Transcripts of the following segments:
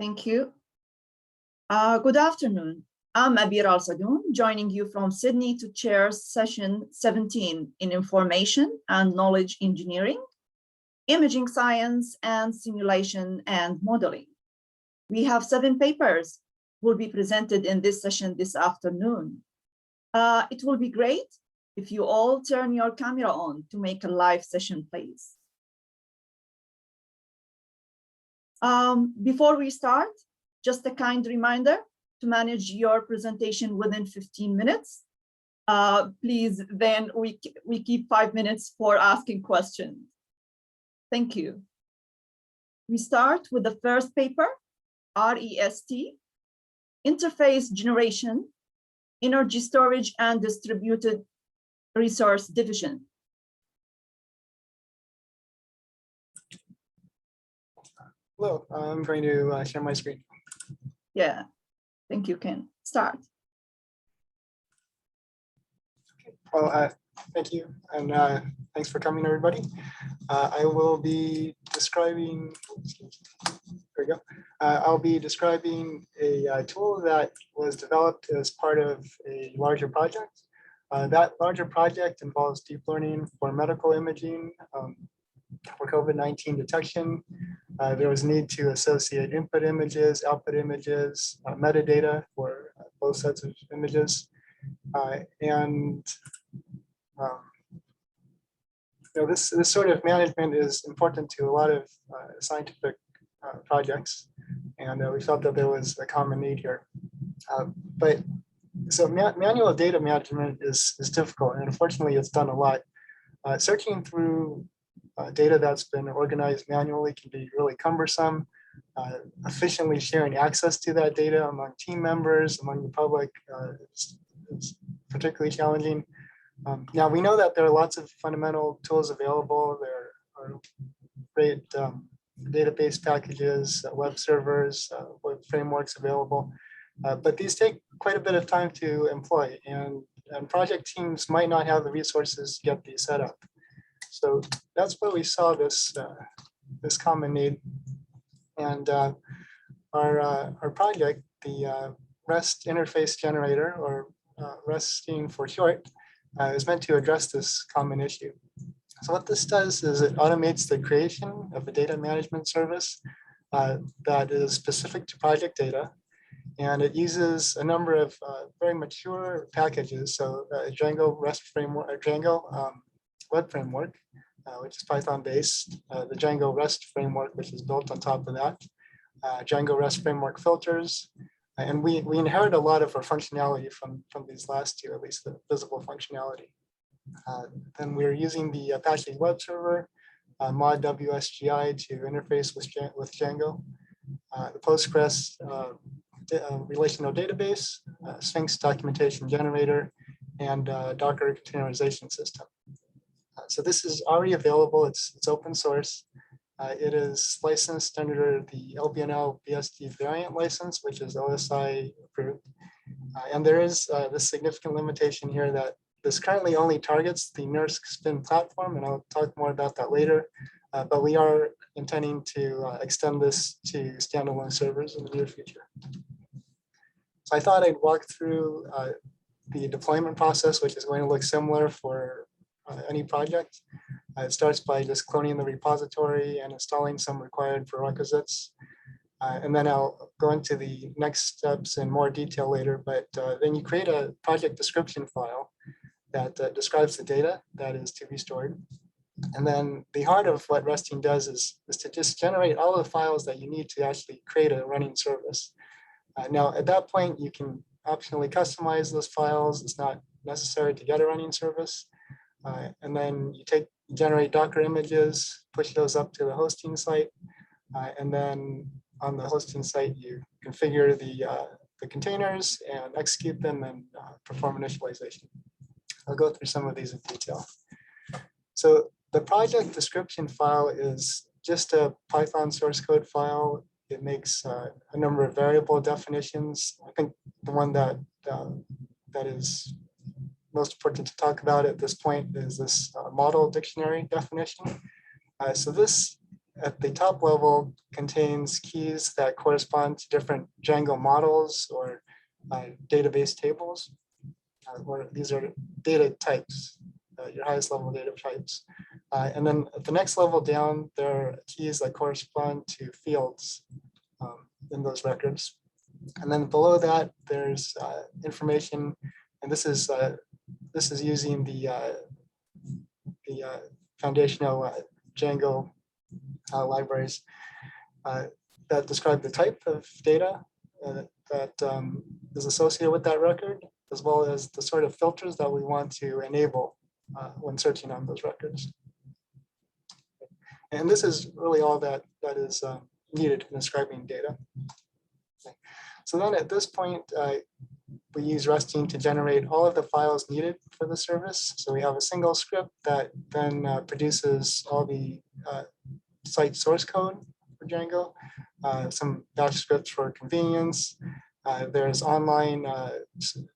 Thank you. Good afternoon. I'm Abeer Alsadoon, joining you from Sydney to chair session 17 in Information and Knowledge Engineering, Imaging Science, and Simulation and Modeling. We have 7 papers will be presented in this session this afternoon. It will be great if you all turn your camera on to make a live session, please. Before we start, just a kind reminder to manage your presentation within 15 minutes. Please, then we keep 5 minutes for asking questions. Thank you. We start with the first paper, REST, Interface Generation, Energy Storage and Distributed Resource Division. Hello, I'm going to share my screen. Yeah, thank you, Ken. Start. Okay. Well, thank you, and thanks for coming, everybody. I will be describing, there we go. I'll be describing a tool that was developed as part of a larger project. That larger project involves deep learning for medical imaging, for COVID-19 detection. There was a need to associate input images, output images, metadata for both sets of images. This sort of management is important to a lot of scientific projects, and we felt that there was a common need here. So manual data management is difficult, and unfortunately it's done a lot. Searching through data that's been organized manually can be really cumbersome. Efficiently sharing access to that data among team members, among the public, is particularly challenging. Now, we know that there are lots of fundamental tools available. There are great database packages, web servers, web frameworks available, but these take quite a bit of time to employ, and project teams might not have the resources to get these set up. So that's where we saw this this common need, and our project, the REST interface generator, or RESTing for short, is meant to address this common issue. So what this does is it automates the creation of a data management service that is specific to project data, and it uses a number of very mature packages. So Django REST framework, or Django web framework, which is Python based, the Django REST framework, which is built on top of that, Django REST framework filters, and we inherit a lot of our functionality from these last two, at least the visible functionality. Then we're using the Apache web server, mod WSGI, to interface with Django, the Postgres relational database, Sphinx documentation generator, and Docker containerization system. So this is already available. It's open source. It is licensed under the LBNL BSD variant license, which is OSI approved. And there is this significant limitation here that this currently only targets the NERSC spin platform, and I'll talk more about that later. But we are intending to extend this to standalone servers in the near future. So I thought I'd walk through the deployment process, which is going to look similar for any project. It starts by just cloning the repository and installing some required prerequisites. And then I'll go into the next steps in more detail later, but then you create a project description file that describes the data that is to be stored. And then the heart of what RESTing does is to just generate all of the files that you need to actually create a running service. Now, at that point, you can optionally customize those files. It's not necessary to get a running service. And then you generate Docker images, push those up to the hosting site, and then on the hosting site, you configure the containers and execute them and perform initialization. I'll go through some of these in detail. So the project description file is just a Python source code file. It makes a number of variable definitions. I think the one that is most important to talk about at this point is this model dictionary definition. So this at the top level contains keys that correspond to different Django models or database tables, or these are data types, your highest level data types. And then at the next level down, there are keys that correspond to fields in those records. And then below that, there's information, and this is using the foundational Django libraries that describe the type of data that is associated with that record, as well as the sort of filters that we want to enable when searching on those records. And this is really all that is needed in describing data. Okay. So then at this point, we use Rusting to generate all of the files needed for the service. So we have a single script that then produces all the site source code for Django, some bash scripts for convenience. There's online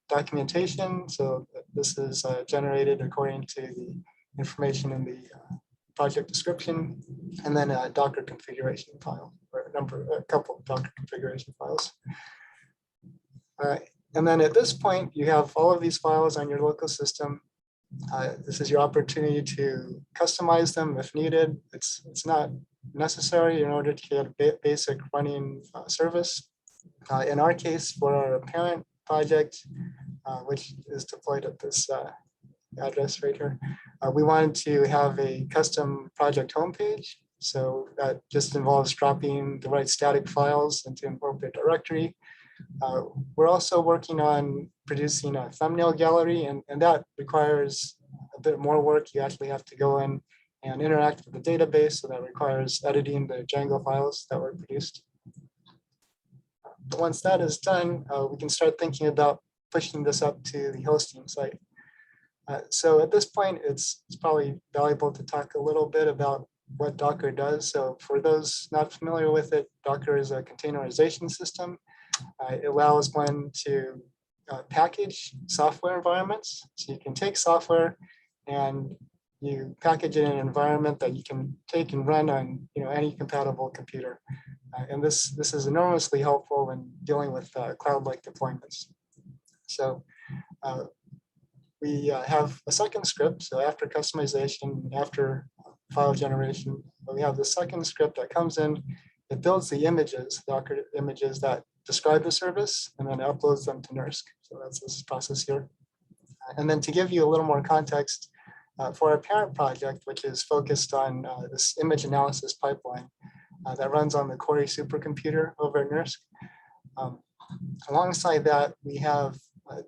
documentation. So this is generated according to the information in the project description, and then a Docker configuration file, or a couple of Docker configuration files. And then at this point, you have all of these files on your local system. This is your opportunity to customize them if needed. It's not necessary in order to get a basic running service. In our case, for our parent project, which is deployed at this address right here, we wanted to have a custom project homepage. So that just involves dropping the right static files into an appropriate directory. We're also working on producing a thumbnail gallery, and that requires a bit more work. You actually have to go in and interact with the database, so that requires editing the Django files that were produced. But once that is done, we can start thinking about pushing this up to the hosting site. So at this point, it's probably valuable to talk a little bit about what Docker does. So for those not familiar with it, Docker is a containerization system. It allows one to package software environments. So you can take software and you package it in an environment that you can take and run on any compatible computer. And this is enormously helpful when dealing with cloud-like deployments. So we have a second script. So after customization, after file generation, we have the second script that comes in. It builds the images, Docker images that describe the service, and then uploads them to NERSC. So that's this process here. And then to give you a little more context, for our parent project, which is focused on this image analysis pipeline that runs on the Cori supercomputer over at NERSC. Alongside that, we have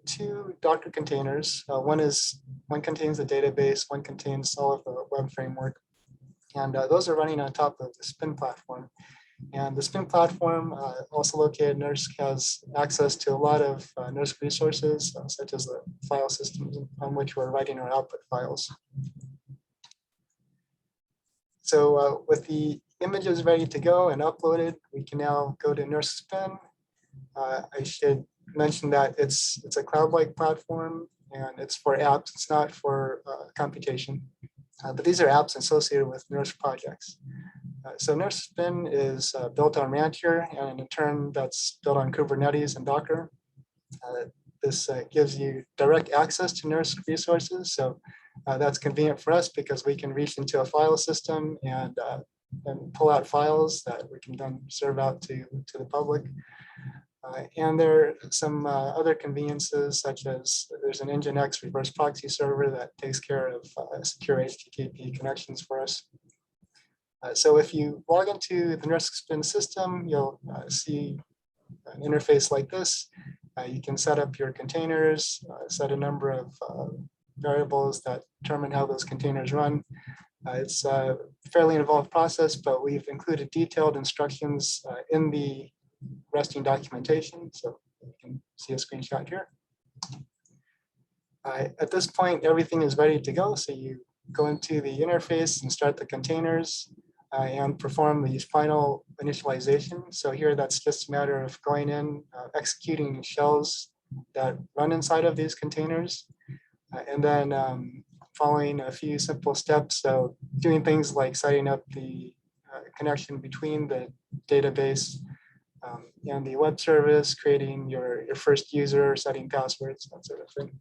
two Docker containers. One contains the database, one contains all of the web framework. And those are running on top of the Spin platform. And the Spin platform, also located in NERSC, has access to a lot of NERSC resources, such as the file systems on which we're writing our output files. So with the images ready to go and uploaded, we can now go to NERSC Spin. I should mention that it's a cloud-like platform, and it's for apps. It's not for computation. But these are apps associated with NERSC projects. So NERSC Spin is built on Rancher, and in turn, that's built on Kubernetes and Docker. This gives you direct access to NERSC resources. So that's convenient for us because we can reach into a file system and pull out files that we can then serve out to the public. And there are some other conveniences, such as there's an Nginx reverse proxy server that takes care of secure HTTP connections for us. So if you log into the NERSC Spin system, you'll see an interface like this. You can set up your containers, set a number of variables that determine how those containers run. It's a fairly involved process, but we've included detailed instructions in the Rusting documentation. So you can see a screenshot here. At this point, everything is ready to go. So you go into the interface and start the containers and perform the final initialization. So here, that's just a matter of going in, executing shells that run inside of these containers, and then following a few simple steps. So doing things like setting up the connection between the database and the web service, creating your first user, setting passwords, that sort of thing.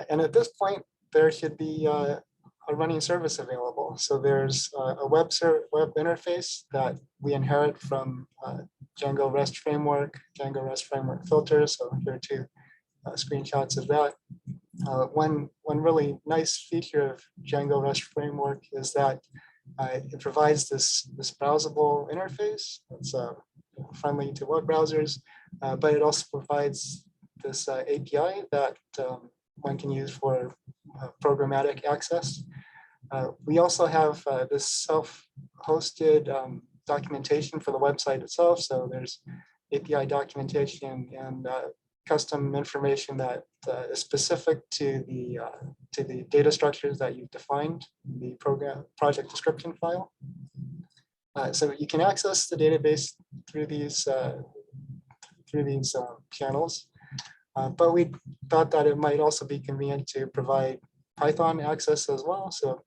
And at this point, there should be a running service available. So there's a web interface that we inherit from Django REST framework, Django REST framework filters. So here are two screenshots of that. One really nice feature of Django REST framework is that it provides this browsable interface that's friendly to web browsers, but it also provides this API that one can use for programmatic access. We also have this self-hosted documentation for the website itself. So there's API documentation and custom information that is specific to the data structures that you've defined in the project description file. So you can access the database through these channels, but we thought that it might also be convenient to provide Python access as well. So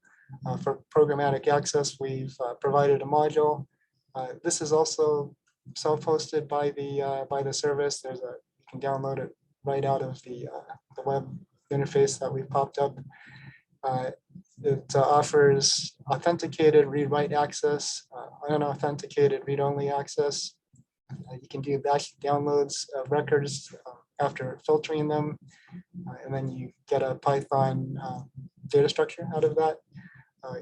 for programmatic access, we've provided a module. This is also self-hosted by the service. You can download it right out of the web interface that we've popped up. It offers authenticated read-write access, unauthenticated read-only access. You can do batch downloads of records after filtering them, and then you get a Python data structure out of that.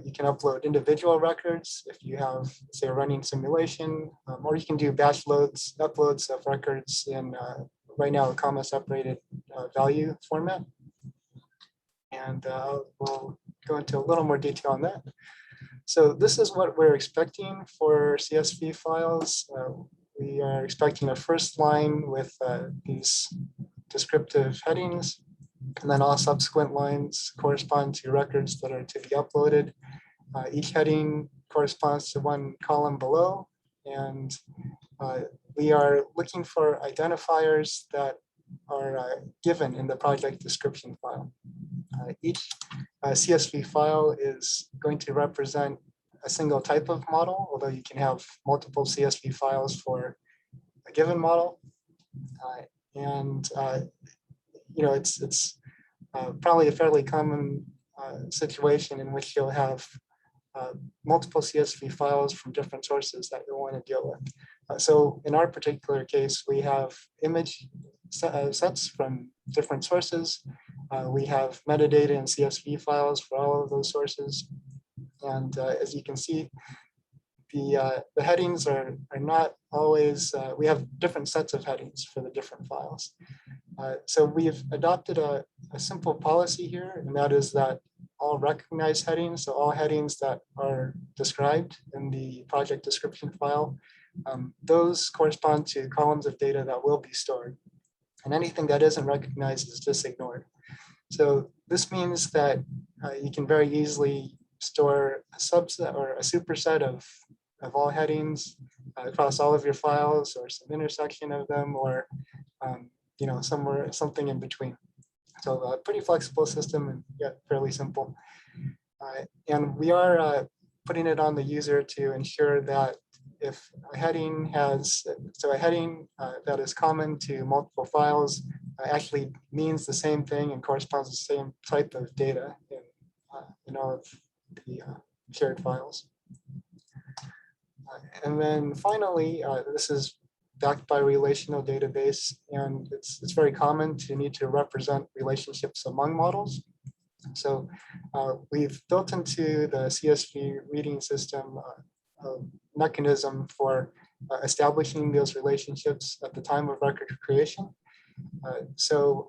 You can upload individual records if you have, say, a running simulation, or you can do batch uploads of records in right now a comma separated value format. And we'll go into a little more detail on that. So this is what we're expecting for CSV files. We are expecting a first line with these descriptive headings, and then all subsequent lines correspond to records that are to be uploaded. Each heading corresponds to one column below, and we are looking for identifiers that are given in the project description file. Each CSV file is going to represent a single type of model, although you can have multiple CSV files for a given model. It's probably a fairly common situation in which you'll have multiple CSV files from different sources that you'll want to deal with. So in our particular case, we have image sets from different sources. We have metadata and CSV files for all of those sources. And as you can see, the headings are not always, we have different sets of headings for the different files. So we've adopted a simple policy here, and that is that all recognized headings, so all headings that are described in the project description file, those correspond to columns of data that will be stored. And anything that isn't recognized is just ignored. So this means that you can very easily store a subset or a superset of all headings across all of your files, or some intersection of them, or something in between. So a pretty flexible system, and yet fairly simple. And we are putting it on the user to ensure that if a heading that is common to multiple files actually means the same thing and corresponds to the same type of data in all of the shared files. And then finally, this is backed by a relational database, and it's very common to need to represent relationships among models. So we've built into the CSV reading system a mechanism for establishing those relationships at the time of record creation. So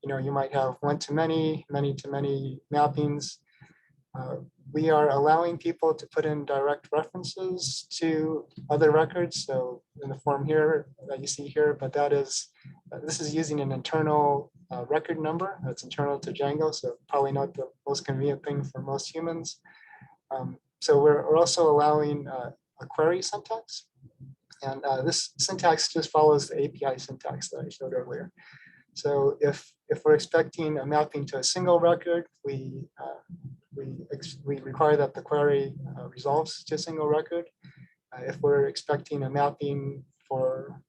you might have one-to-many, many-to-many mappings. We are allowing people to put in direct references to other records. So in the form here that you see here, but this is using an internal record number that's internal to Django. So probably not the most convenient thing for most humans. So we're also allowing a query syntax. And this syntax just follows the API syntax that I showed earlier. So if we're expecting a mapping to a single record, we we require that the query resolves to a single record. If we're expecting a mapping for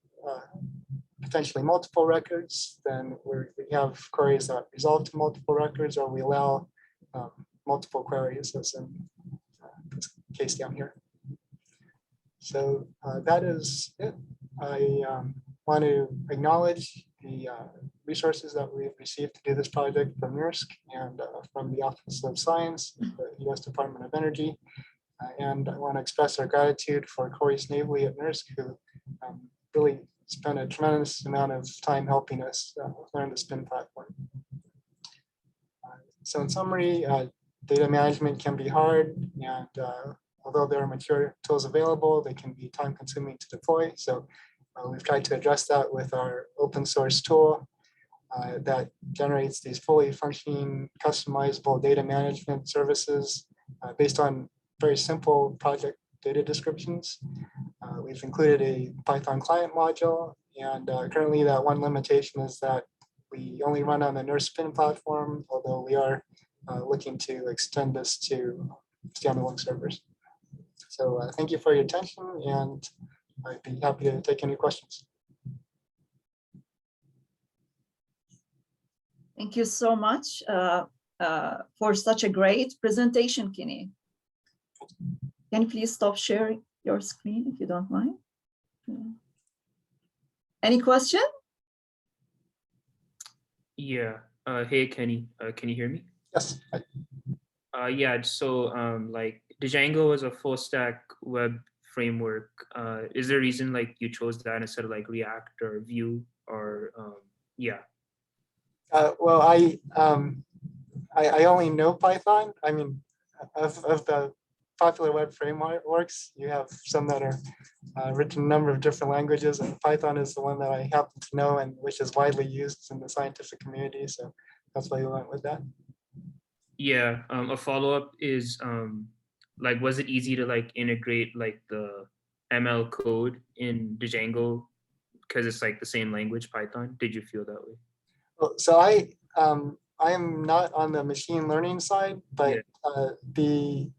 potentially multiple records, then we have queries that resolve to multiple records, or we allow multiple queries, as in this case down here. So that is it. I want to acknowledge the resources that we've received to do this project from NERSC and from the Office of Science, the U.S. Department of Energy. And I want to express our gratitude for Corey Snavely at NERSC, who really spent a tremendous amount of time helping us learn the SPIN platform. So in summary, data management can be hard, and although there are mature tools available, they can be time consuming to deploy. So we've tried to address that with our open source tool that generates these fully functioning, customizable data management services based on very simple project data descriptions. We've included a Python client module, and currently that one limitation is that we only run on the NERSC SPIN platform, although we are looking to extend this to standalone servers. So thank you for your attention, and I'd be happy to take any questions. Thank you so much for such a great presentation, Kenny. Can you please stop sharing your screen if you don't mind? Any question? Yeah. Hey, Kenny. Can you hear me? Yes. Yeah. So, like, Django is a full stack web framework. Is there a reason like you chose that instead of like React or Vue or yeah? Well, I only know Python. I mean, of the popular web frameworks, you have some that are written in a number of different languages, and Python is the one that I happen to know and which is widely used in the scientific community. So that's why we went with that. Yeah. A follow-up is like, was it easy to like integrate like the ML code in Django because it's like the same language, Python? Did you feel that way? Well, so I am not on the machine learning side, but Yeah. the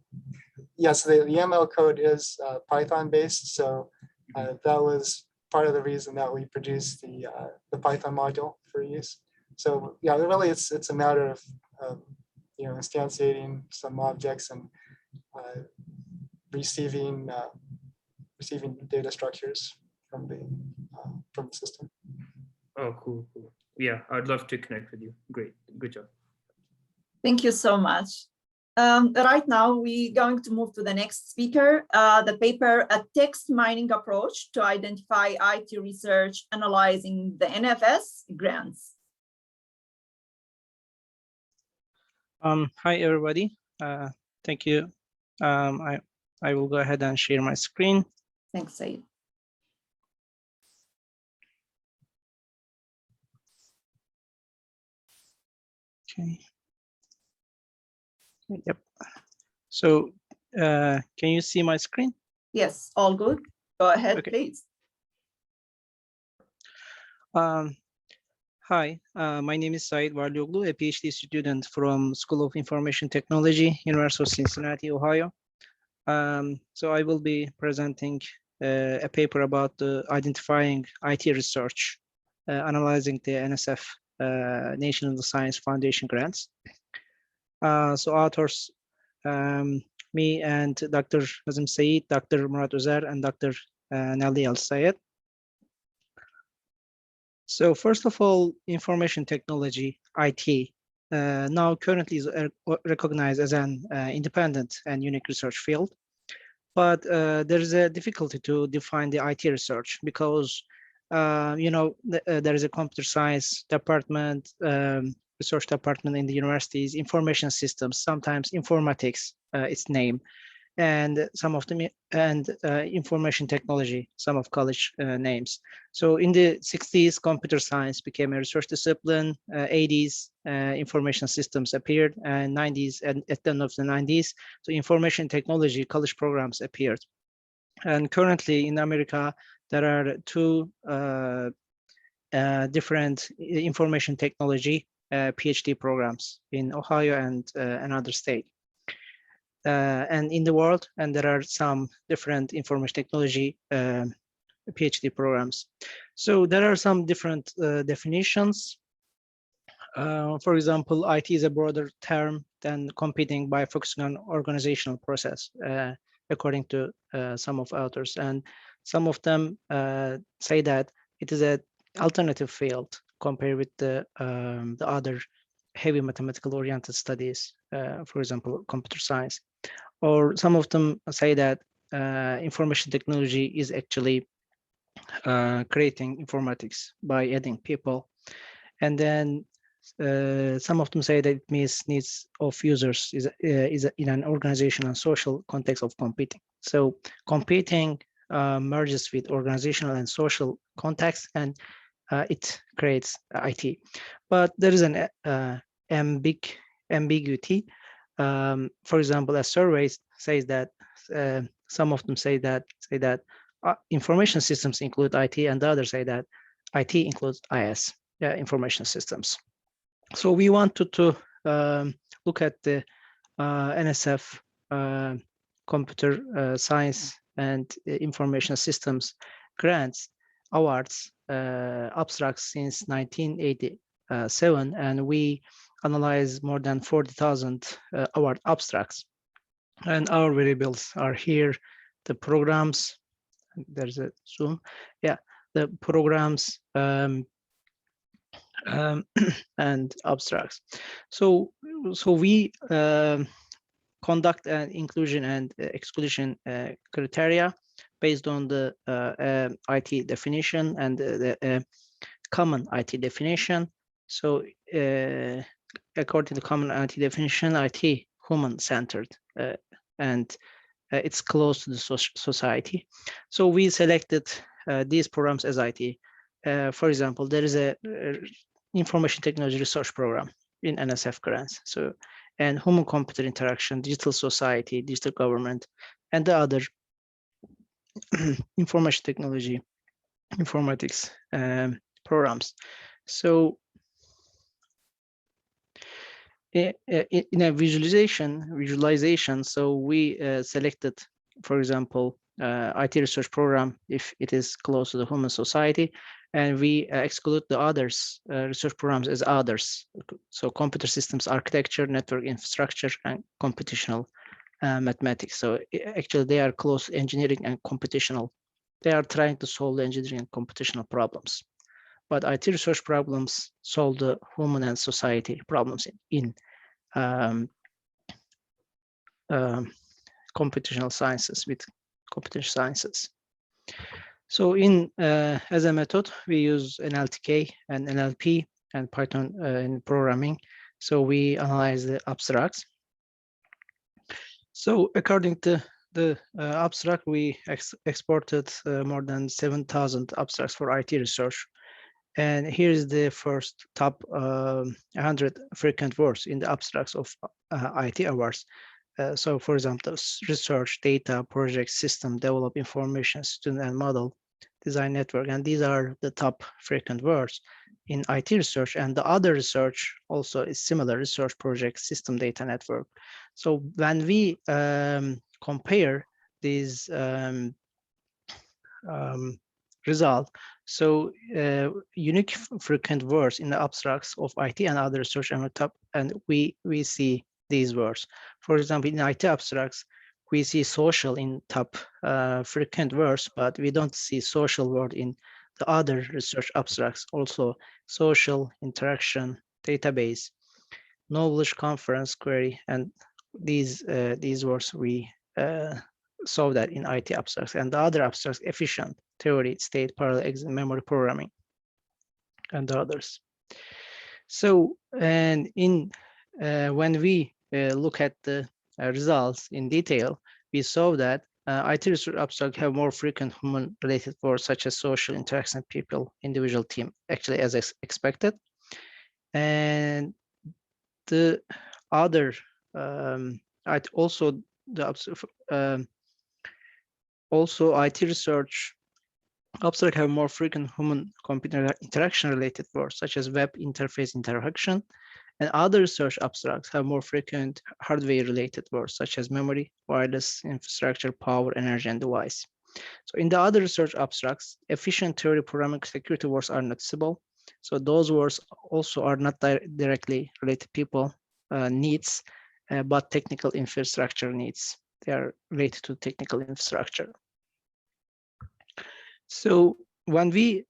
ML code is Python based. So that was part of the reason that we produced the Python module for use. So yeah, really it's a matter of instantiating some objects and receiving data structures from the system. Oh, cool. Yeah, I'd love to connect with you. Great, good job. Thank you so much. Right now, we're going to move to the next speaker, the paper, A Text Mining Approach to Identify IT Research Analyzing the NFS Grants. Hi, everybody. Thank you. I will go ahead and share my screen. Thanks, Said. Okay. Yep. So can you see my screen? Yes, all good. Go ahead, Okay. please. Hi, my name is Said Varlioglu, a PhD student from School of Information Technology, University of Cincinnati, Ohio. So I will be presenting a paper about identifying IT research, analyzing the NSF National Science Foundation grants. So authors, me and Dr. Nazim Said, Dr. Murat Uzer, and Dr. Nelly Al-Sayed. So first of all, information technology, IT, now currently is recognized as an independent and unique research field. But there is a difficulty to define the IT research because, there is a computer science department, research department in the universities, information systems, sometimes informatics, its name, and some of them, and information technology, some of college names. So in the 60s, computer science became a research discipline, 80s, information systems appeared, and 90s, and at the end of the 90s, so information technology college programs appeared. And currently in America, there are two different information technology PhD programs in Ohio and another state. and in the world, and there are some different information technology PhD programs. So there are some different definitions. For example, IT is a broader term than competing by focusing on organizational process, according to some of authors. And some of them say that it is an alternative field compared with the other heavy mathematical oriented studies, for example, computer science. Or some of them say that information technology is actually creating informatics by adding people. And then some of them say that it means needs of users is in an organizational and social context of competing. So competing merges with organizational and social context, and it creates IT. But there is an ambiguity. For example, a survey says that some of them say that information systems include IT, and the others say that IT includes IS, information systems. So we wanted to look at the NSF computer science and information systems grants awards abstracts since 1987, and we analyzed more than 40,000 award abstracts. And our variables are here, the programs. There's a zoom. Yeah, the programs and abstracts. So we conduct an inclusion and exclusion criteria based on the IT definition and the common IT definition. So according to the common IT definition, IT human-centered and it's close to the society. So we selected these programs as IT. For example, there is a information technology research program in NSF grants. So, and human-computer interaction, digital society, digital government, and the other information technology, informatics programs. So in a visualization, so we selected, for example, IT research program if it is close to the human society, and we exclude the others research programs as others. So computer systems architecture, network infrastructure, and computational mathematics. So actually they are close to engineering and computational. They are trying to solve the engineering and computational problems. But IT research problems solve the human and society problems in computational sciences with computational sciences. So in as a method, we use NLTK and NLP and Python in programming. So we analyze the abstracts. So according to the abstract, we exported more than 7,000 abstracts for IT research. And here is the first top 100 frequent words in the abstracts of IT awards. So for example, research, data, project, system, develop, information, student and model, design, network. And these are the top frequent words in IT research. And the other research also is similar: research, project, system, data, network. So when we compare these result, so unique frequent words in the abstracts of IT and other research on the top, and we see these words. For example, in IT abstracts, we see social in top frequent words, but we don't see social word in the other research abstracts. Also, social, interaction, database, knowledge, conference, query, and these words we saw that in IT abstracts. And the other abstracts: efficient, theory, state, parallel, memory, programming, and the others. So, and in when we look at the results in detail, we saw that IT research abstracts have more frequent human-related words such as social, interaction, people, individual, team, actually as expected. And the other, also the also IT research abstract have more frequent human-computer interaction related words such as web interface interaction And other research abstracts have more frequent hardware-related words, such as memory, wireless infrastructure, power, energy, and device. So in the other research abstracts, efficient theory, programming, security words are noticeable. So those words also are not directly related to people needs, but technical infrastructure needs. They are related to technical infrastructure. So when we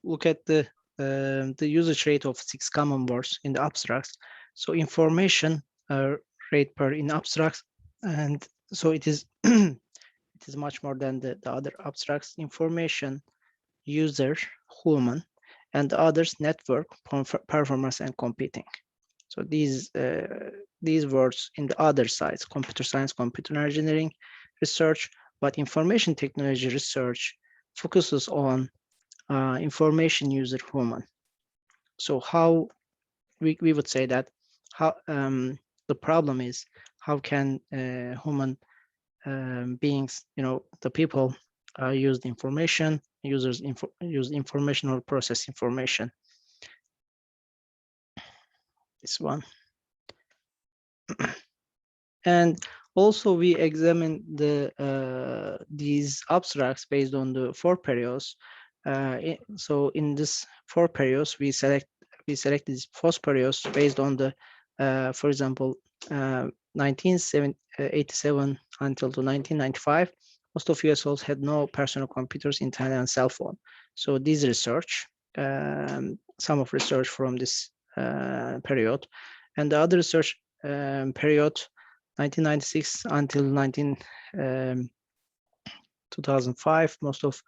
look at the usage rate of 6 common words in the abstracts, so information rate per in abstracts, and so it is it is much more than the other abstracts. Information, user, human, and the others network, performance, and computing. So these words in the other sides, computer science, computer engineering research, but information technology research focuses on information, user, human. So how we would say that how the problem is how can human beings, the people use the information, users use information or process information. This one. And also we examine the these abstracts based on the 4 periods. So in this 4 periods, we select these 4 periods based on the, for example, 1987 until to 1995. Most of US households had no personal computers, internet, and cell phone. So this research, some of research from this period, and the other research period, 1996 until 2005, most of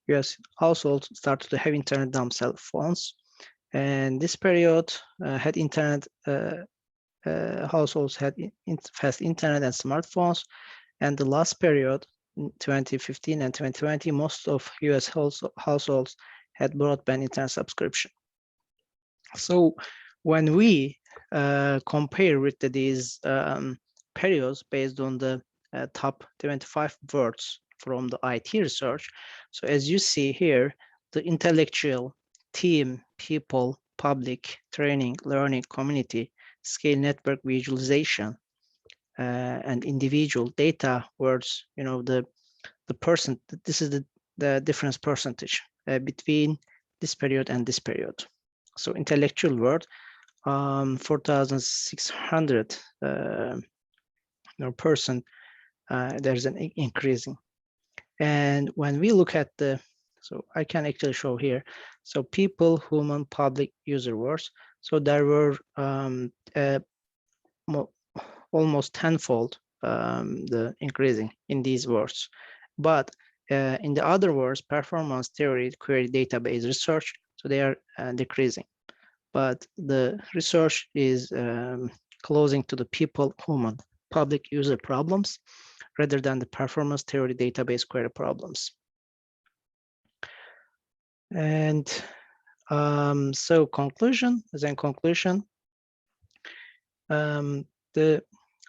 US households started to have internet on cell phones. And this period had internet, households had fast internet and smartphones. And the last period, 2015 and 2020, most of US households had broadband internet subscription. So when we compare with these periods based on the top 25 words from the IT research, so as you see here, the intellectual, team, people, public, training, learning, community, scale, network, visualization, and individual data words, the percent, this is the difference percentage between this period and this period. So intellectual word, 4,600 percent, there's an increasing. And when we look at so I can actually show here, so people, human, public, user words, so there were almost tenfold the increasing in these words. But in the other words, performance, theory, query, database, research, so they are decreasing. But the research is closing to the people, human, public, user problems rather than the performance, theory, database, query problems. And so conclusion,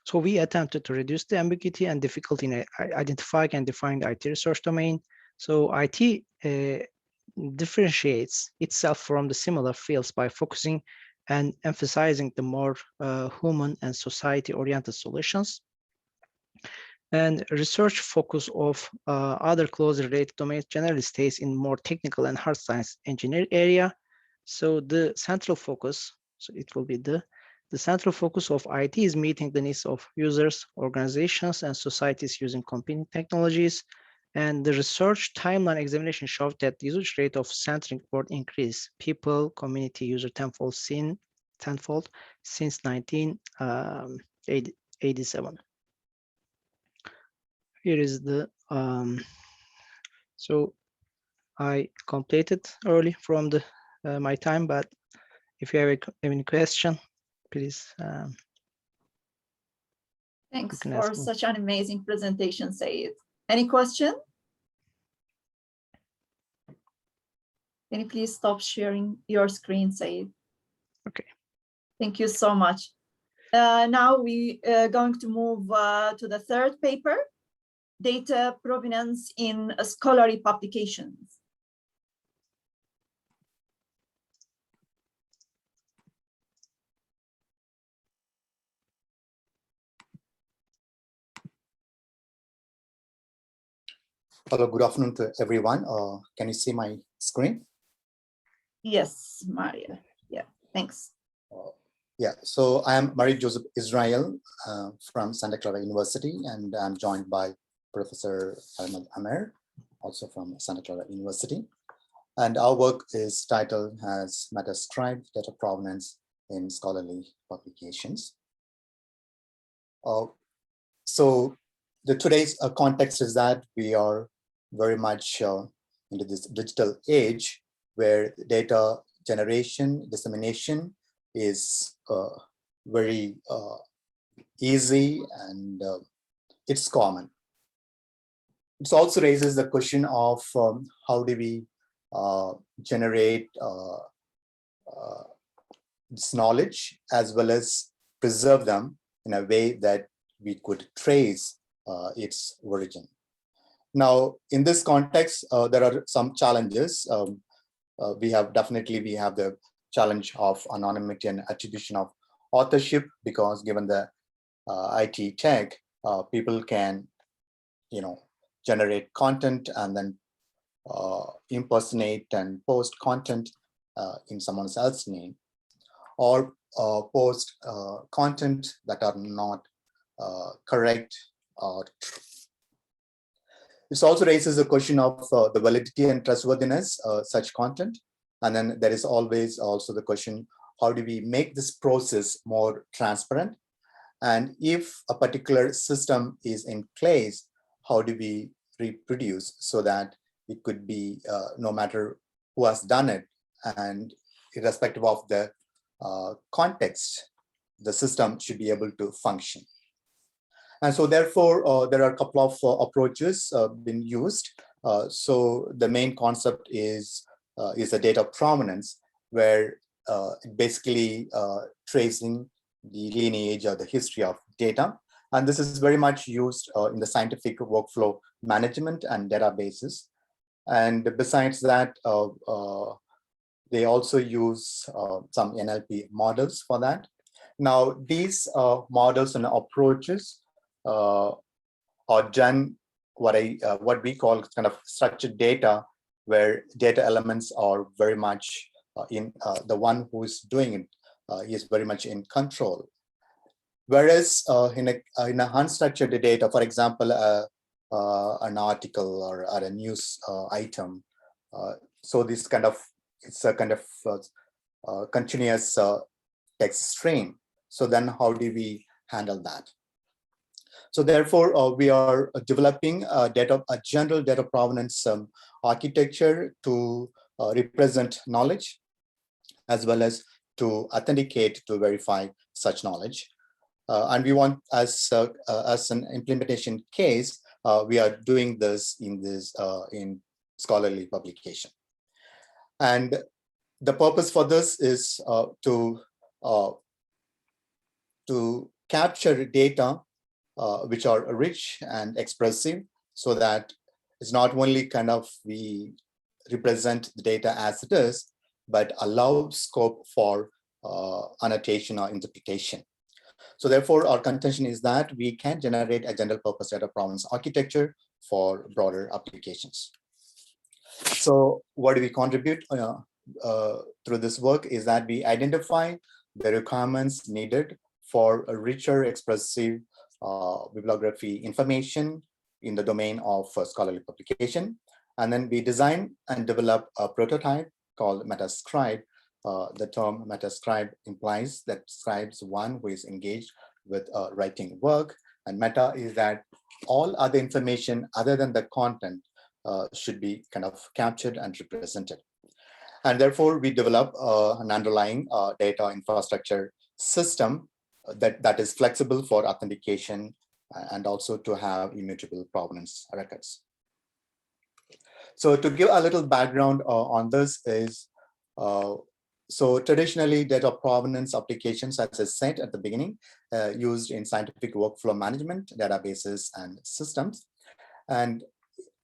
so we attempted to reduce the ambiguity and difficulty in identifying and defining the IT research domain. So IT differentiates itself from the similar fields by focusing and emphasizing the more human and society-oriented solutions. And research focus of other closely related domains generally stays in more technical and hard science engineering area. So the central focus, so it will be the central focus of IT is meeting the needs of users, organizations, and societies using competing technologies. And the research timeline examination showed that the usage rate of centering word increase, people, community, user tenfold since 1987. Here is the, so I completed early from the my time, but if you have any question, please. Thanks for such an amazing presentation, Saeed. Any question? Can you please stop sharing your screen, Saeed? Okay. Thank you so much. Now we are going to move to the third paper, data provenance in scholarly publications. Hello, good afternoon to everyone. Can you see my screen? Yes, Maria. Yeah, thanks. Yeah, so I am Marie Joseph Israel from Santa Clara University, and I'm joined by Professor Ahmed Amer, also from Santa Clara University. And our work is titled as Metascribe Data Provenance in Scholarly Publications. So today's context is that we are very much into this digital age where data generation, dissemination is very easy, and it's common. It also raises the question of how do we generate this knowledge as well as preserve them in a way that we could trace its origin. Now, in this context, there are some challenges. We have the challenge of anonymity and attribution of authorship, because given the IT tech, people can, generate content and then impersonate and post content in someone else's name, or post content that are not correct or true. This also raises the question of the validity and trustworthiness such content. And then there is always also the question, how do we make this process more transparent? And if a particular system is in place, how do we reproduce so that it could be no matter who has done it, and irrespective of the context, the system should be able to function. And so therefore, there are a couple of approaches being used. So the main concept is the data provenance, where basically tracing the lineage or the history of data. And this is very much used in the scientific workflow management and databases. And besides that, they also use some NLP models for that. Now, these models and approaches are done what we call kind of structured data, where data elements are very much in the one who is doing it is very much in control. Whereas in a unstructured data, for example, an article or a news item, so this kind of, it's a kind of continuous text stream. So then how do we handle that? So therefore, we are developing a general data provenance architecture to represent knowledge, as well as to authenticate, to verify such knowledge. And we want, as an implementation case, we are doing this in scholarly publication. And the purpose for this is to capture data which are rich and expressive, so that it's not only kind of we represent the data as it is, but allow scope for annotation or interpretation. So therefore, our contention is that we can generate a general purpose data provenance architecture for broader applications. So what do we contribute through this work is that we identify the requirements needed for a richer, expressive bibliography information in the domain of scholarly publication. And then we design and develop a prototype called Metascribe. The term Metascribe implies that scribes one who is engaged with writing work, and meta is that all other information other than the content should be kind of captured and represented. And therefore, we develop an underlying data infrastructure system that is flexible for authentication and also to have immutable provenance records. So to give a little background on this is, so traditionally data provenance applications, as I said at the beginning, used in scientific workflow management, databases and systems. And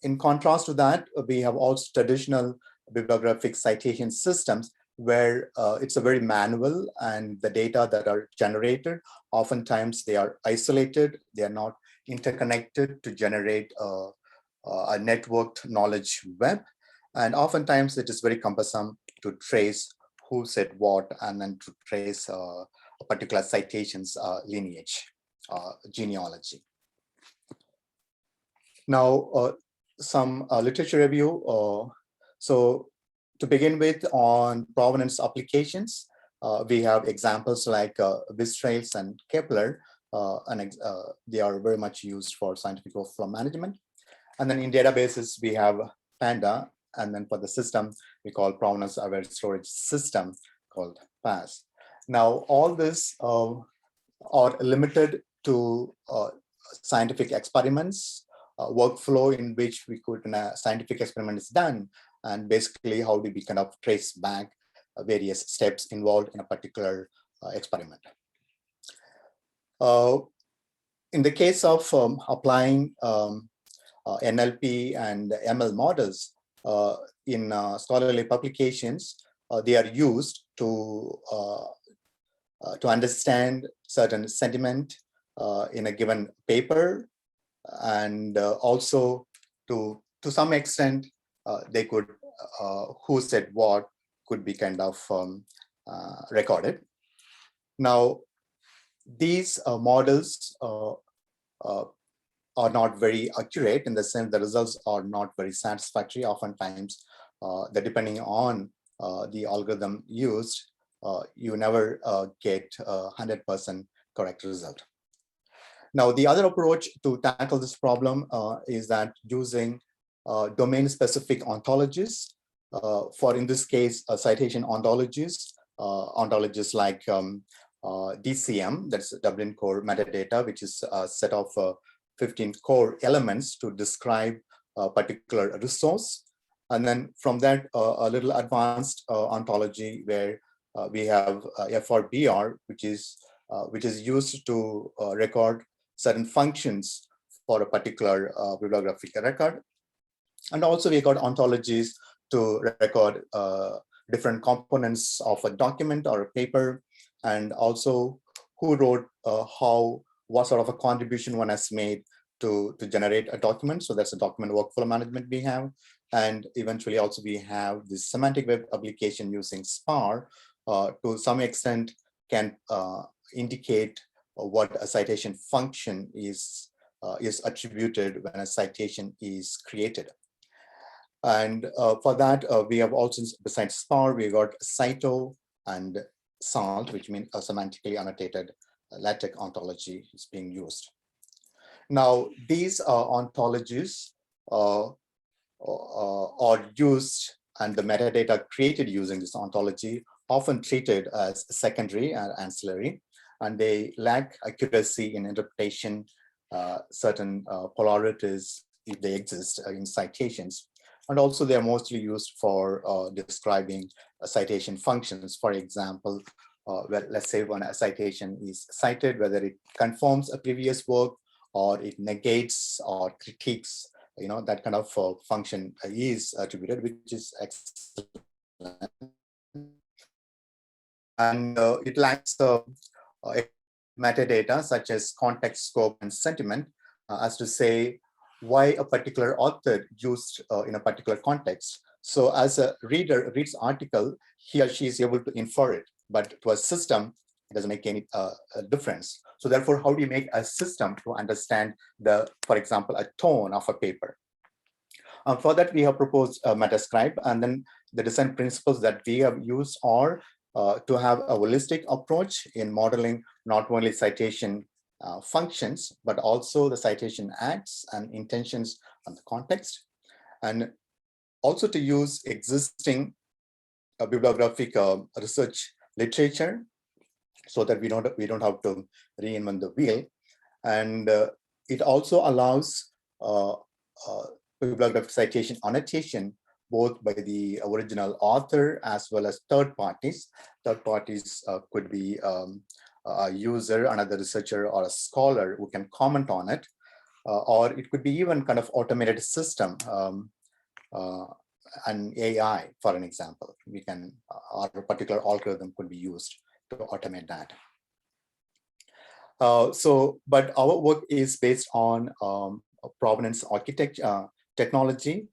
in contrast to that, we have also traditional bibliographic citation systems where it's a very manual, and the data that are generated, oftentimes they are isolated, they are not interconnected to generate a networked knowledge web. And oftentimes it is very cumbersome to trace who said what and then to trace a particular citation's lineage, genealogy. Now, some literature review. So to begin with, on provenance applications, we have examples like Wistrails and Kepler, and they are very much used for scientific workflow management. And then in databases, we have Panda, and then for the system, we call Provenance Aware Storage System called PAS. Now, all this are limited to scientific experiments, workflow in which we could, when a scientific experiment is done, and basically how do we kind of trace back various steps involved in a particular experiment. In the case of applying NLP and ML models in scholarly publications, they are used to understand certain sentiment in a given paper, and also to some extent they could who said what could be kind of recorded. Now, these models are not very accurate, in the sense the results are not very satisfactory. Oftentimes, depending on the algorithm used, you never get a 100% correct result. Now, the other approach to tackle this problem is that using domain-specific ontologies. For, in this case, citation ontologies, like DCM, that's Dublin Core Metadata, which is a set of 15 core elements to describe a particular resource. And then from that, a little advanced ontology where we have FRBR, which is used to record certain functions for a particular bibliographic record. And also we got ontologies to record different components of a document or a paper, and also who wrote what sort of a contribution one has made to generate a document. So that's a document workflow management we have. And eventually also we have this semantic web application using SPAR to some extent can indicate what a citation function is attributed when a citation is created. And for that, we have also, besides SPAR, we got CITO and SALT, which means a semantically annotated LaTeX ontology is being used. Now, these ontologies are used, and the metadata created using this ontology often treated as secondary and ancillary, and they lack accuracy in interpretation, certain polarities if they exist in citations. And also they are mostly used for describing citation functions. For example, let's say when a citation is cited, whether it confirms a previous work or it negates or critiques, that kind of function is attributed, which is excellent. And it lacks metadata such as context, scope, and sentiment, as to say why a particular author used in a particular context. So as a reader reads article, he or she is able to infer it, but to a system, it doesn't make any difference. So therefore, how do you make a system to understand for example, a tone of a paper? For that, we have proposed Metascribe, and then the design principles that we have used are to have a holistic approach in modeling not only citation functions, but also the citation acts and intentions on the context, and also to use existing bibliographic research literature so that we don't have to reinvent the wheel. And it also allows bibliographic citation annotation both by the original author as well as third parties. Third parties could be a user, another researcher, or a scholar who can comment on it, or it could be even kind of automated system, an AI, for an example. We can, or a particular algorithm could be used to automate that. But our work is based on provenance architecture, technology,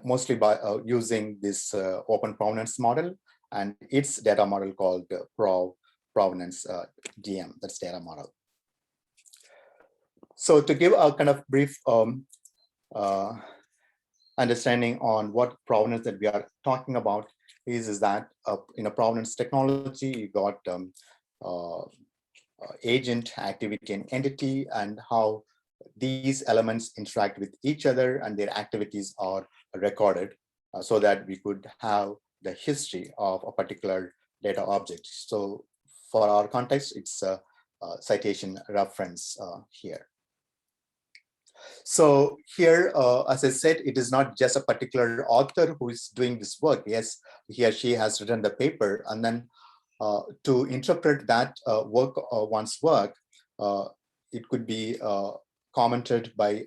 mostly by using this open provenance model and its data model called provenance DM, that's data model. So to give a kind of brief understanding on what provenance that we are talking about is that in a provenance technology, you got agent, activity, and entity, and how these elements interact with each other and their activities are recorded so that we could have the history of a particular data object. So for our context, it's a citation reference here. So here, as I said, it is not just a particular author who is doing this work. Yes, he or she has written the paper, and then to interpret that one's work, it could be commented by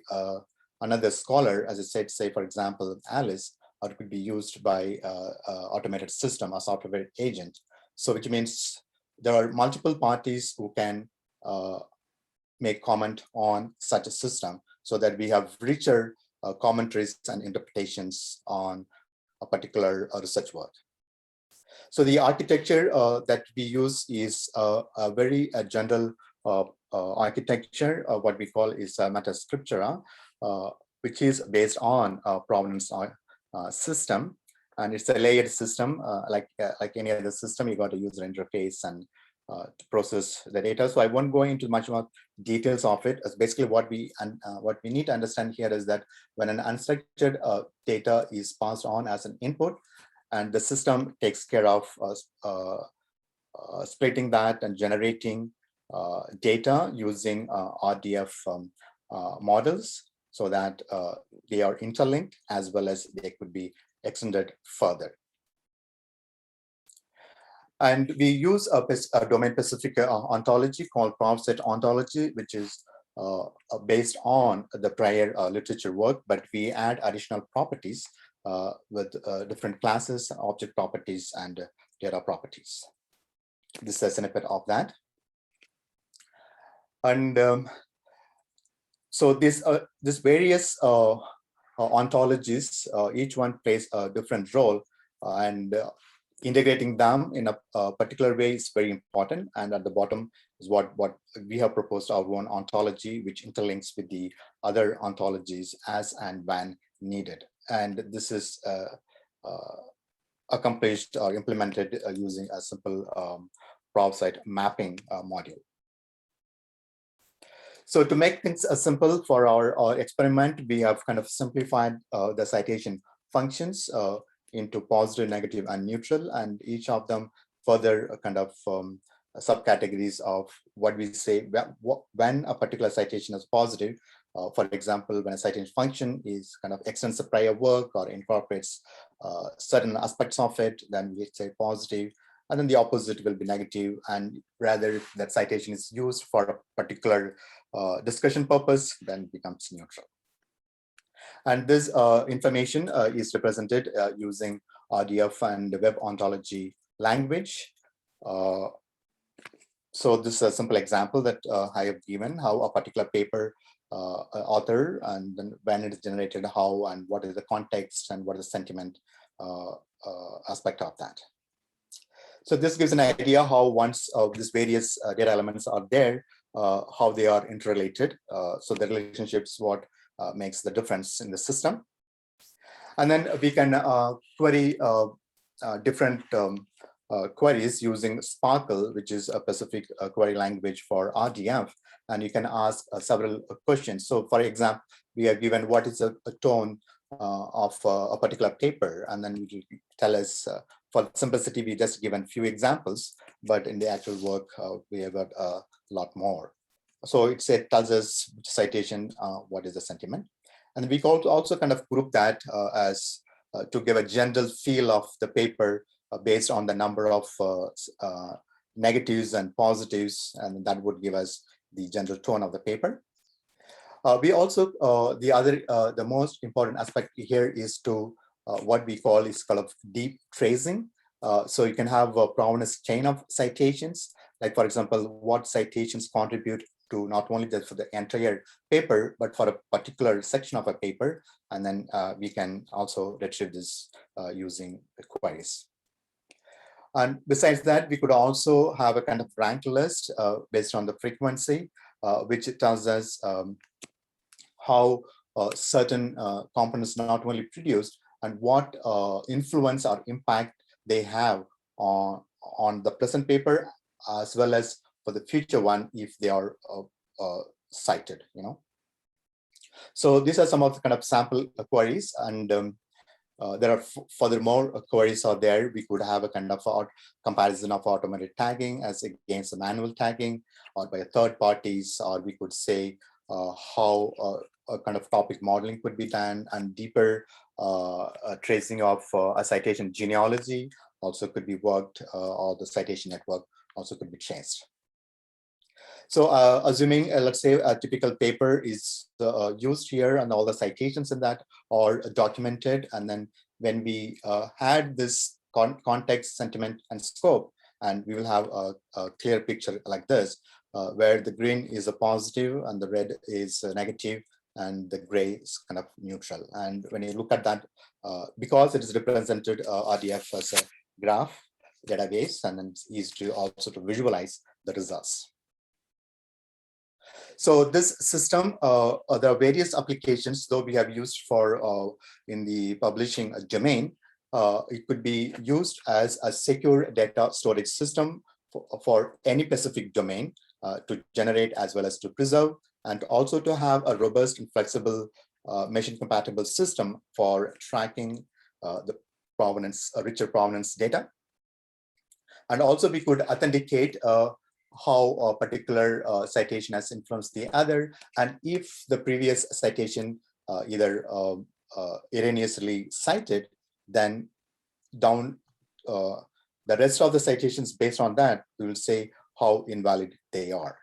another scholar, as I said, say, for example, Alice, or it could be used by automated system, a software agent. So which means there are multiple parties who can make comment on such a system so that we have richer commentaries and interpretations on a particular research work. So the architecture that we use is a very general architecture. What we call is meta scriptura, which is based on a provenance system, and it's a layered system. Like any other system, you got a user interface and to process the data. So I won't go into much more details of it. As basically what we need to understand here is that when an unstructured data is passed on as an input, and the system takes care of splitting that and generating data using RDF models so that they are interlinked as well as they could be extended further. And we use a domain-specific ontology called ProvSet ontology, which is based on the prior literature work, but we add additional properties with different classes, object properties, and data properties. This is a snippet of that. And so this various ontologies, each one plays a different role, and integrating them in a particular way is very important. And at the bottom is what we have proposed our own ontology, which interlinks with the other ontologies as and when needed. And this is accomplished or implemented using a simple ProvSite mapping module. So to make things simple for our experiment, we have kind of simplified the citation functions into positive, negative, and neutral, and each of them further kind of subcategories of what we say when a particular citation is positive. For example, when a citation function is kind of extends the prior work or incorporates certain aspects of it, then we say positive, and then the opposite will be negative. And rather, if that citation is used for a particular discussion purpose, then it becomes neutral. And this information is represented using RDF and web ontology language. So this is a simple example that I have given, how a particular paper author, and then when it is generated, how and what is the context and what is the sentiment aspect of that. So this gives an idea how once these various data elements are there, how they are interrelated. So the relationships, what makes the difference in the system. And then we can query different queries using Sparkle, which is a specific query language for RDF. And you can ask several questions. So for example, we are given what is a tone of a particular paper. And then you tell us, for simplicity, we just given few examples, but in the actual work, we have got a lot more. So it tells us which citation, what is the sentiment. And we can also kind of group that as to give a general feel of the paper based on the number of negatives and positives, and that would give us the general tone of the paper. We also, the most important aspect here is to what we call is kind of deep tracing. So you can have a provenance chain of citations, like for example, what citations contribute to not only just for the entire paper, but for a particular section of a paper. And then we can also retrieve this using queries. And besides that, we could also have a kind of rank list based on the frequency, which tells us how certain components not only produced and what influence or impact they have on the present paper, as well as for the future one if they are cited, So these are some of the kind of sample queries, and there are furthermore queries are there. We could have a kind of comparison of automated tagging as against the manual tagging or by third parties, or we could say how a kind of topic modeling could be done, and deeper tracing of a citation genealogy also could be worked, or the citation network also could be changed. So assuming, let's say, a typical paper is used here and all the citations in that are documented, and then when we add this context, sentiment, and scope, and we will have a clear picture like this, where the green is a positive and the red is a negative, and the gray is kind of neutral. And when you look at that, because it is represented RDF as a graph database, and then it's easy to also to visualize the results. So this system, there are various applications, though we have used for in the publishing domain. It could be used as a secure data storage system for any specific domain to generate as well as to preserve, and also to have a robust and flexible machine compatible system for tracking the provenance, richer provenance data. And also we could authenticate how a particular citation has influenced the other, and if the previous citation either erroneously cited, then down the rest of the citations based on that, we will say how invalid they are,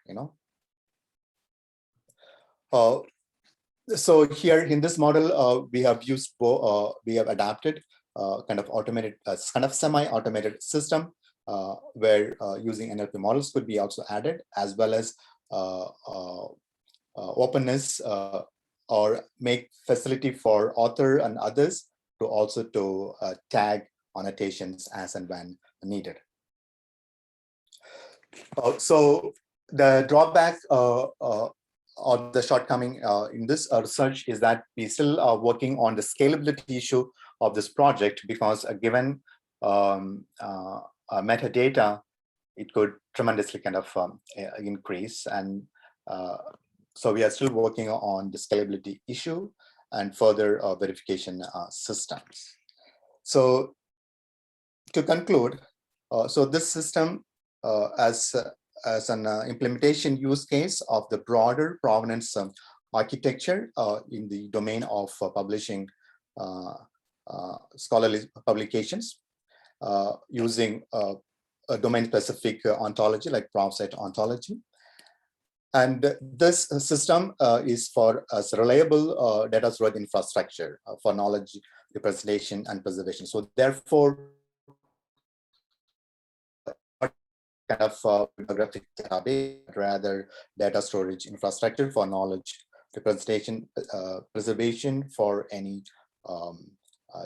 So here in this model, we have used, we have adapted kind of automated, kind of semi-automated system where using NLP models could be also added, as well as openness or make facility for author and others to also to tag annotations as and when needed. So the drawback or the shortcoming in this research is that we still are working on the scalability issue of this project, because given metadata, it could tremendously kind of increase, and so we are still working on the scalability issue and further verification systems. So to conclude, so this system as an implementation use case of the broader provenance architecture in the domain of publishing scholarly publications using a domain-specific ontology like ProvSite ontology. And this system is for as reliable data storage infrastructure for knowledge representation and preservation. So therefore, kind of bibliographic database, rather data storage infrastructure for knowledge representation, preservation for any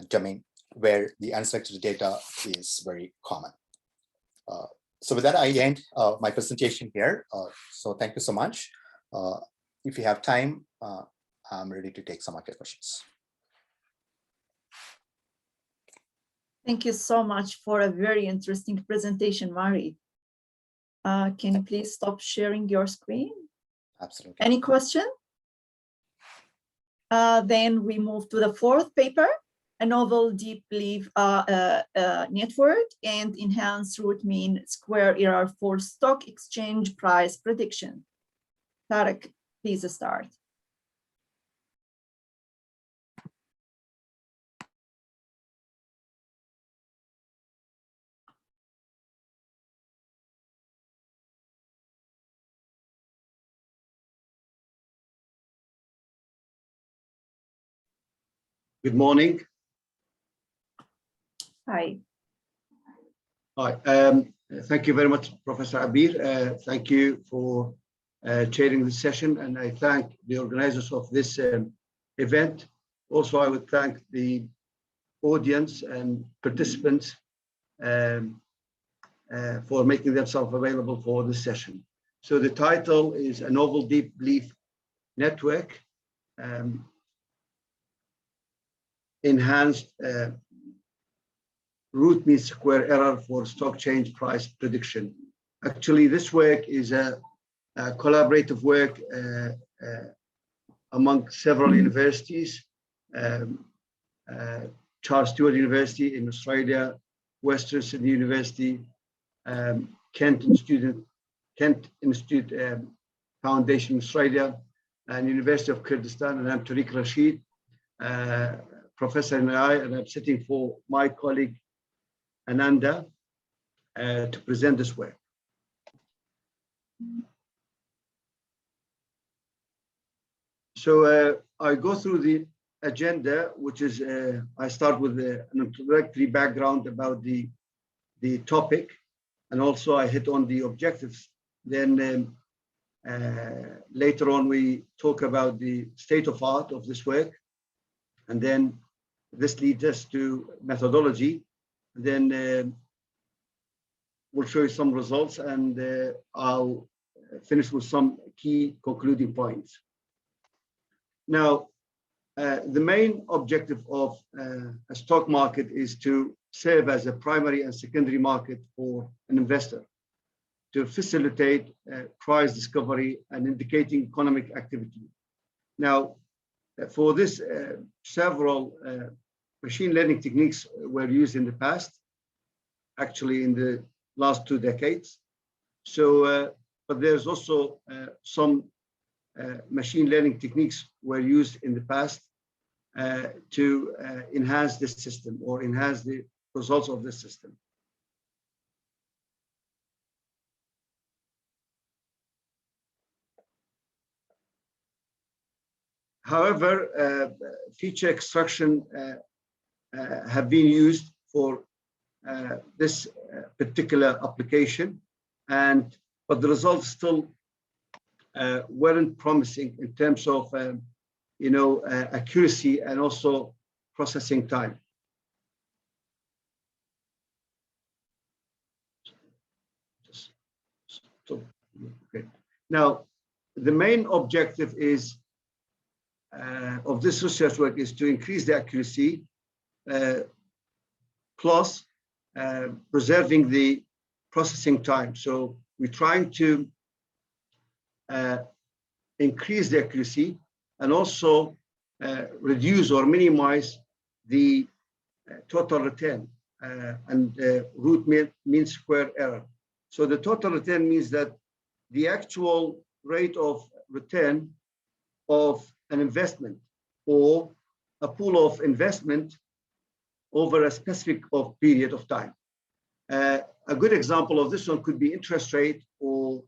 domain where the unstructured data is very common. So with that, I end my presentation here. So thank you so much. If you have time, I'm ready to take some of your questions. Thank you so much for a very interesting presentation, Mari. Can you please stop sharing your screen? Absolutely. Any question? Then we move to the fourth paper, a novel deep leaf network and enhanced root mean square error for stock exchange price prediction. Tarek, please start. Good morning. Hi. Hi. Thank you very much, Professor Abeer. Thank you for chairing this session, and I thank the organizers of this event. Also, I would thank the audience and participants for making themselves available for this session. So the title is A Novel Deep Belief Network, Enhanced Root Mean Square Error for Stock Change Price Prediction. Actually, this work is a collaborative work among several universities, Charles Sturt University in Australia, Western Sydney University, Kent Institute Foundation in Australia, and University of Kurdistan, and I'm Tariq Rashid, professor in AI, and I'm sitting for my colleague Ananda to present this work. So I go through the agenda, which is I start with an introductory background about the topic, and also I hit on the objectives. Then later on we talk about the state of art of this work, and then this leads us to methodology. Then we'll show you some results, and I'll finish with some key concluding points. Now, the main objective of a stock market is to serve as a primary and secondary market for an investor, to facilitate price discovery and indicating economic activity. Now, for this, several machine learning techniques were used in the past, actually in the last 2 decades. So, but there's also some machine learning techniques were used in the past to enhance this system or enhance the results of this system. However, feature extraction have been used for this particular application, but the results still weren't promising in terms of accuracy and also processing time. Okay. Now, the main objective is of this research work is to increase the accuracy plus preserving the processing time. So we're trying to increase the accuracy and also reduce or minimize the total return and root mean square error. So the total return means that the actual rate of return of an investment or a pool of investment over a specific period of time. A good example of this one could be interest rate or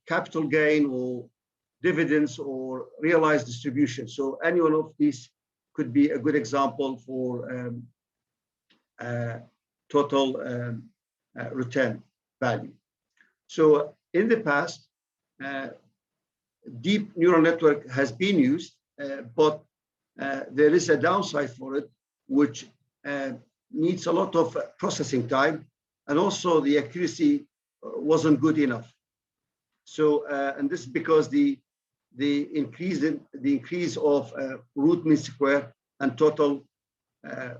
capital gain or dividends or realized distribution. So any one of these could be a good example for total return value. So in the past, deep neural network has been used, but there is a downside for it, which needs a lot of processing time, and also the accuracy wasn't good enough. So, and this is because the increase of root mean square and total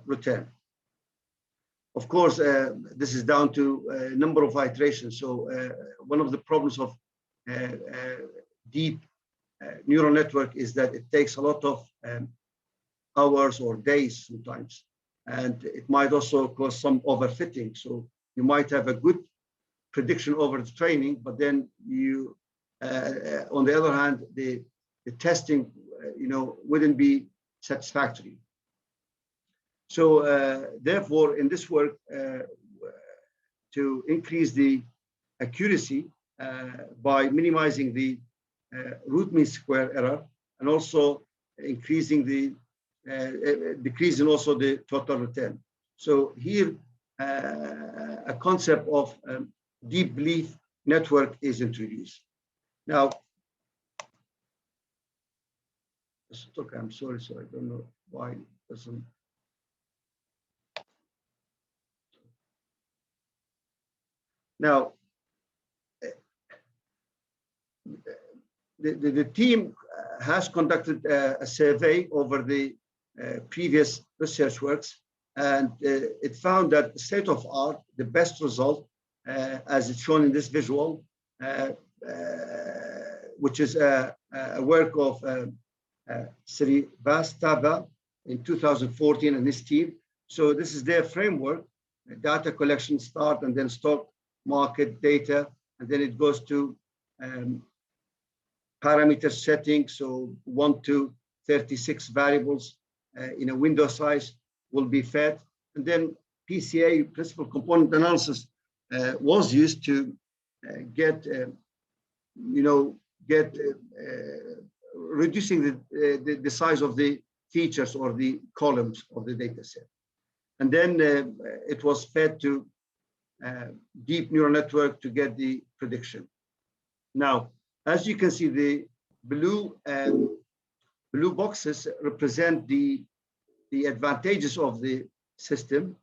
return. Of course, this is down to a number of iterations. So one of the problems of deep neural network is that it takes a lot of hours or days sometimes, and it might also cause some overfitting. So you might have a good prediction over the training, but then you, on the other hand, the testing, wouldn't be satisfactory. So therefore, in this work, to increase the accuracy by minimizing the root mean square error and also increasing the decreasing also the total return. So here, a concept of deep belief network is introduced. Now, okay, I'm sorry, so I don't know why it doesn't. Now, the team has conducted a survey over the previous research works, and it found that the state of art, the best result, as it's shown in this visual, which is a work of Srivastava in 2014 and his team. So this is their framework: data collection, start, and then stock market data, and then it goes to parameter setting. So 1 to 36 variables in a window size will be fed, and then PCA, principal component analysis, was used to get reducing the size of the features or the columns of the data set. And then it was fed to deep neural network to get the prediction. Now, as you can see, the blue boxes represent the advantages of the system,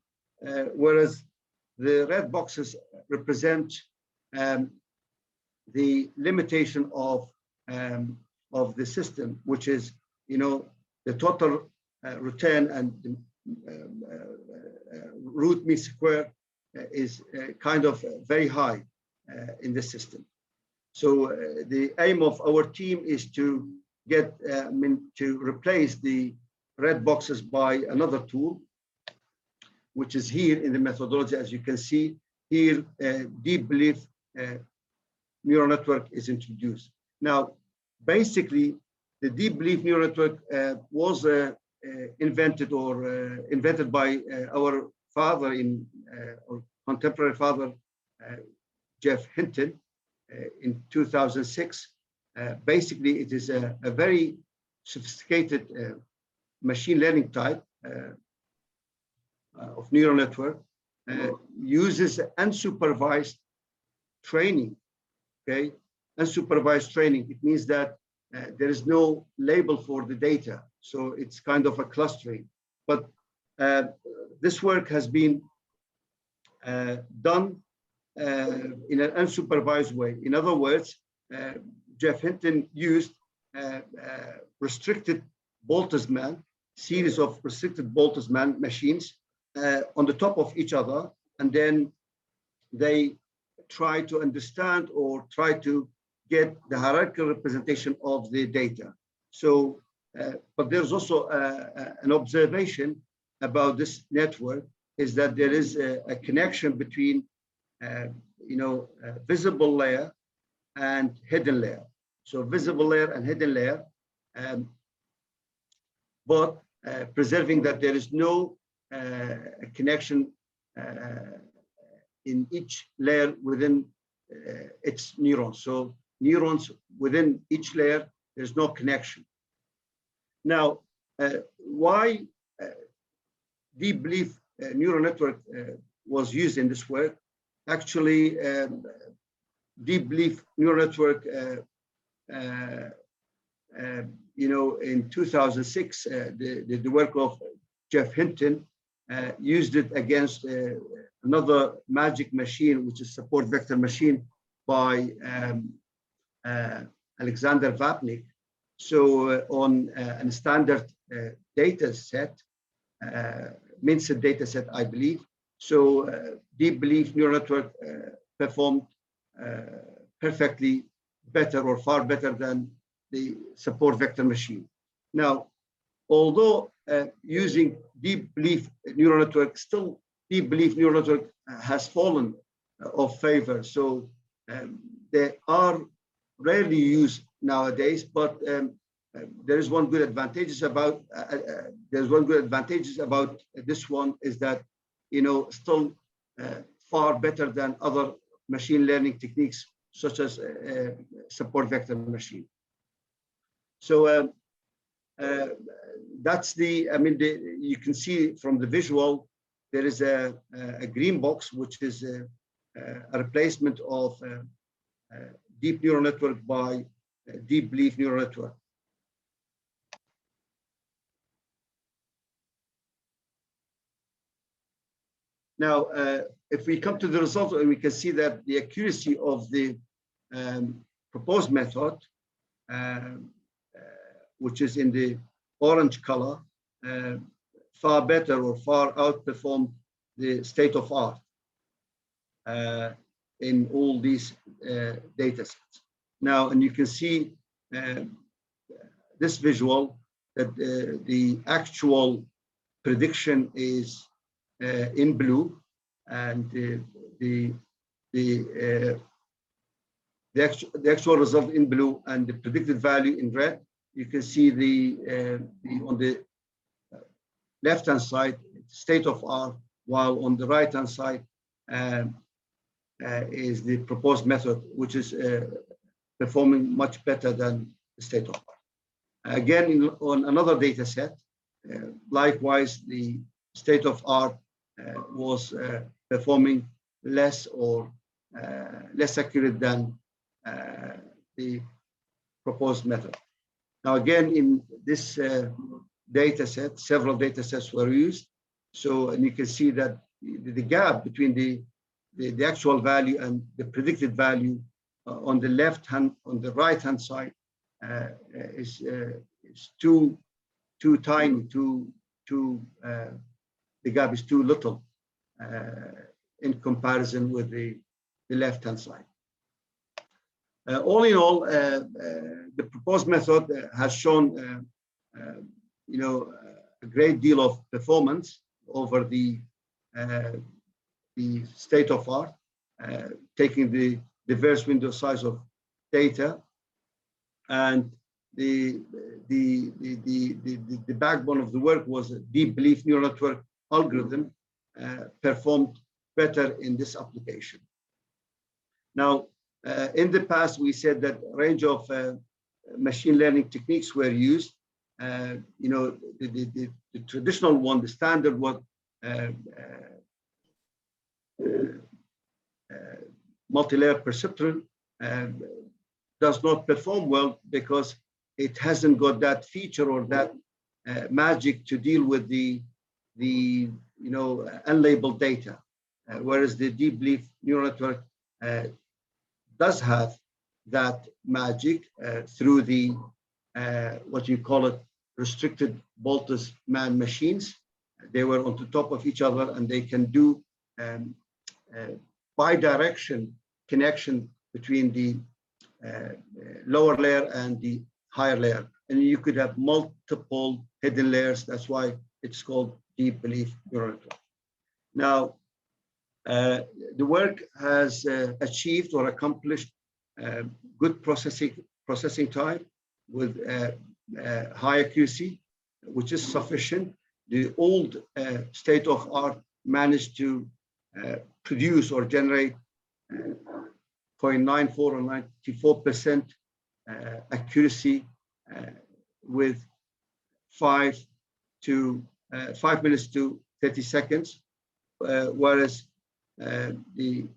whereas the red boxes represent the limitation of the system, which is, the total return and root mean square is kind of very high in this system. So the aim of our team is to get to replace the red boxes by another tool, which is here in the methodology. As you can see here, deep belief neural network is introduced. Now, basically, the deep belief neural network was invented by our father or contemporary father, Jeff Hinton, in 2006. Basically, it is a very sophisticated machine learning type of neural network, uses unsupervised training. Okay, unsupervised training. It means that there is no label for the data, so it's kind of a clustering. But this work has been done in an unsupervised way. In other words, Jeff Hinton used restricted Boltzmann, series of restricted Boltzmann machines on the top of each other, and then they try to understand or try to get the hierarchical representation of the data. So, but there's also an observation about this network, is that there is a connection between visible layer and hidden layer. So visible layer and hidden layer, but preserving that there is no connection in each layer within its neurons. So neurons within each layer, there's no connection. Now, why deep belief neural network was used in this work? Actually, deep belief neural network, in 2006, the work of Jeff Hinton used it against another magic machine, which is support vector machine by Alexander Vapnik. So on a standard data set, MinSet data set, I believe. So deep belief neural network performed perfectly better or far better than the support vector machine. Now, although using deep belief neural network, still deep belief neural network has fallen of favor. So they are rarely used nowadays, but there is one good advantage about this one, is that still far better than other machine learning techniques such as support vector machine. So that's you can see from the visual, there is a green box, which is a replacement of deep neural network by deep belief neural network. Now, if we come to the result, we can see that the accuracy of the proposed method, which is in the orange color, far better or far outperformed the state of art in all these data sets. Now, and you can see this visual that the actual prediction is in blue, and the actual result in blue, and the predicted value in red. You can see on the left-hand side state of art, while on the right-hand side is the proposed method, which is performing much better than the state of art. Again, on another data set, likewise, the state of art was performing less or less accurate than the proposed method. Now, again, in this data set, several data sets were used. So, and you can see that the gap between the actual value and the predicted value on the right hand side is too tiny, the gap is too little in comparison with the left hand side. All in all, the proposed method has shown a great deal of performance over the state of art, taking the diverse window size of data, and the backbone of the work was a deep belief neural network algorithm performed better in this application. Now, in the past, we said that a range of machine learning techniques were used. The traditional one, the standard one, multi-layer perceptron, does not perform well because it hasn't got that feature or that magic to deal with the unlabeled data, whereas the deep belief neural network does have that magic through the what you call it, restricted Boltzmann machines. They were on the top of each other, and they can do bi-direction connection between the lower layer and the higher layer. And you could have multiple hidden layers. That's why it's called deep belief neural network. Now, the work has achieved or accomplished good processing time with high accuracy, which is sufficient. The old state of art managed to produce or generate 0.94 or 94% accuracy with 5 minutes to 30 seconds, whereas the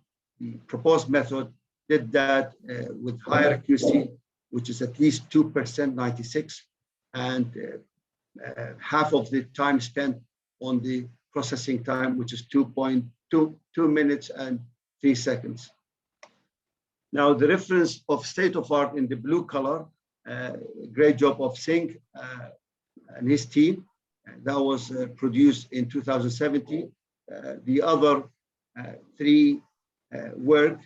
proposed method did that with higher accuracy, which is at least 2%, 96, and half of the time spent on the processing time, which is 2 minutes and 3 seconds. Now, the reference of state of art in the blue color, great job of Singh and his team. That was produced in 2017. The other 3 work,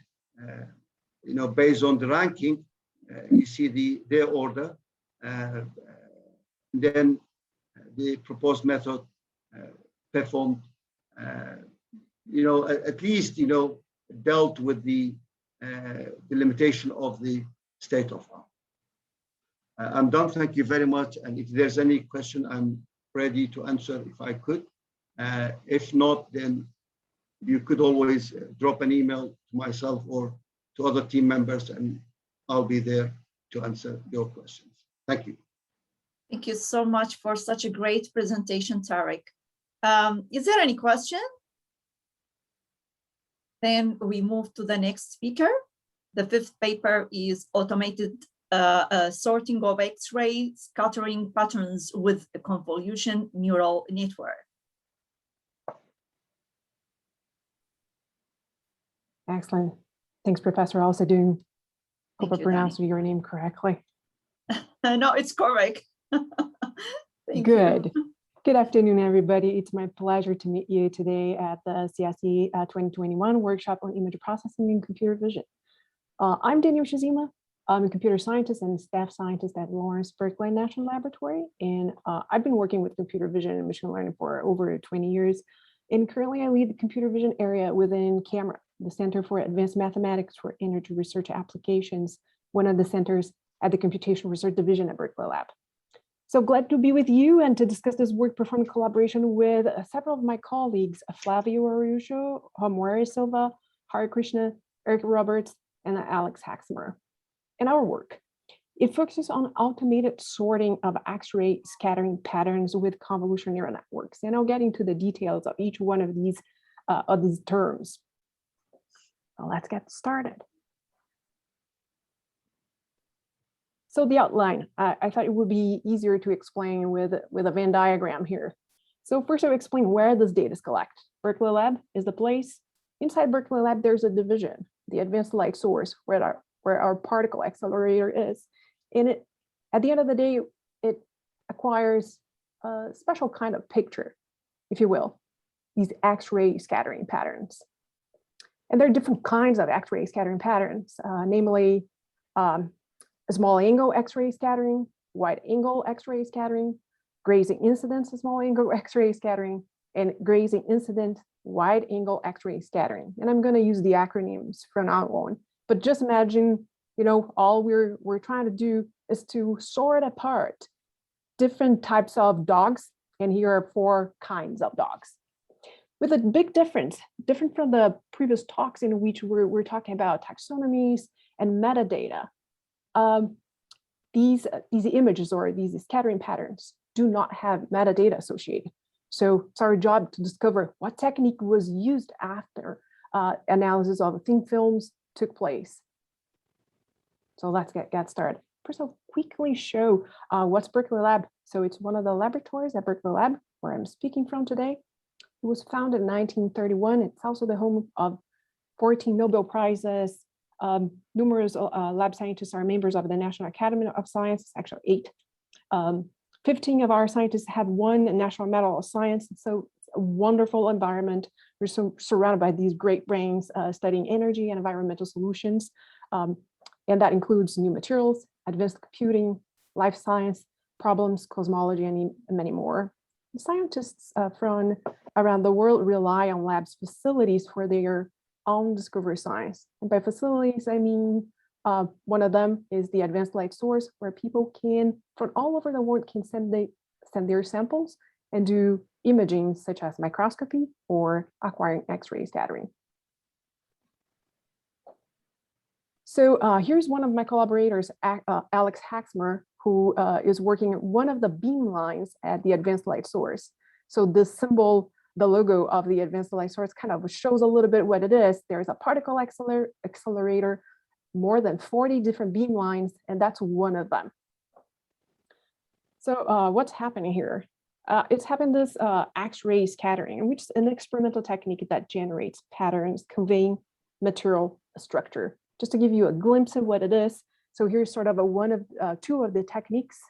based on the ranking, you see their order. Then the proposed method performed, at least, dealt with the limitation of the state of art. I'm done. Thank you very much. And if there's any question, I'm ready to answer if I could. If not, then you could always drop an email to myself or to other team members, and I'll be there to answer your questions. Thank you. Thank you so much for such a great presentation, Tariq. Is there any question? Then we move to the next speaker. The fifth paper is automated sorting of X-ray scattering patterns with a convolution neural network. Excellent. Thanks, Professor Alsadoon. Hope I you, pronounced your name correctly. No, it's correct. Thank Good. you. Good afternoon, everybody. It's my pleasure to meet you today at the CSE 2021 workshop on image processing and computer vision. I'm Daniel Shizima. I'm a computer scientist and staff scientist at Lawrence Berkeley National Laboratory. And I've been working with computer vision and machine learning for over 20 years. And currently I lead the computer vision area within CAMERA, the Center for Advanced Mathematics for Energy Research Applications, one of the centers at the Computational Research Division at Berkeley Lab. So glad to be with you and to discuss this work performed in collaboration with several of my colleagues, Flavio Araujo, Homwari Silva, Hari Krishna, Eric Roberts, and Alex Haxmer. In our work, it focuses on automated sorting of X-ray scattering patterns with convolutional neural networks. And I'll get into the details of each one of these terms. So let's get started. So the outline, I thought it would be easier to explain with a Venn diagram here. So first I'll explain where this data is collected. Berkeley Lab is the place. Inside Berkeley Lab, there's a division, the Advanced Light Source, where our particle accelerator is. And at the end of the day, it acquires a special kind of picture, if you will, these X-ray scattering patterns. And there are different kinds of X-ray scattering patterns, namely small angle X-ray scattering, wide angle X-ray scattering, grazing incidence small angle X-ray scattering, and grazing incident wide angle X-ray scattering. And I'm going to use the acronyms from now on. But just imagine, all we're trying to do is to sort apart different types of dogs. And here are 4 kinds of dogs. With a big difference, different from the previous talks in which we're talking about taxonomies and metadata. These images or these scattering patterns do not have metadata associated. So it's our job to discover what technique was used after analysis of thin films took place. So let's get started. First, I'll quickly show what's Berkeley Lab. So it's one of the laboratories at Berkeley Lab where I'm speaking from today. It was founded in 1931. It's also the home of 14 Nobel Prizes. Numerous lab scientists are members of the National Academy of Sciences, actually 8. 15 of our scientists have won a National Medal of Science. So it's a wonderful environment. We're surrounded by these great brains studying energy and environmental solutions. And that includes new materials, advanced computing, life science, problems, cosmology, and many more. Scientists from around the world rely on labs facilities for their own discovery science. And by facilities, I mean, one of them is the Advanced Light Source, where people can, from all over the world, can send their samples and do imaging such as microscopy or acquiring X-ray scattering. So here's one of my collaborators, Alex Haxmer, who is working one of the beam lines at the Advanced Light Source. So this symbol, the logo of the Advanced Light Source, kind of shows a little bit what it is. There's a particle accelerator, more than 40 different beam lines, and that's one of them. So what's happening here? It's having this X-ray scattering, which is an experimental technique that generates patterns conveying material structure. Just to give you a glimpse of what it is. So here's sort of two of the techniques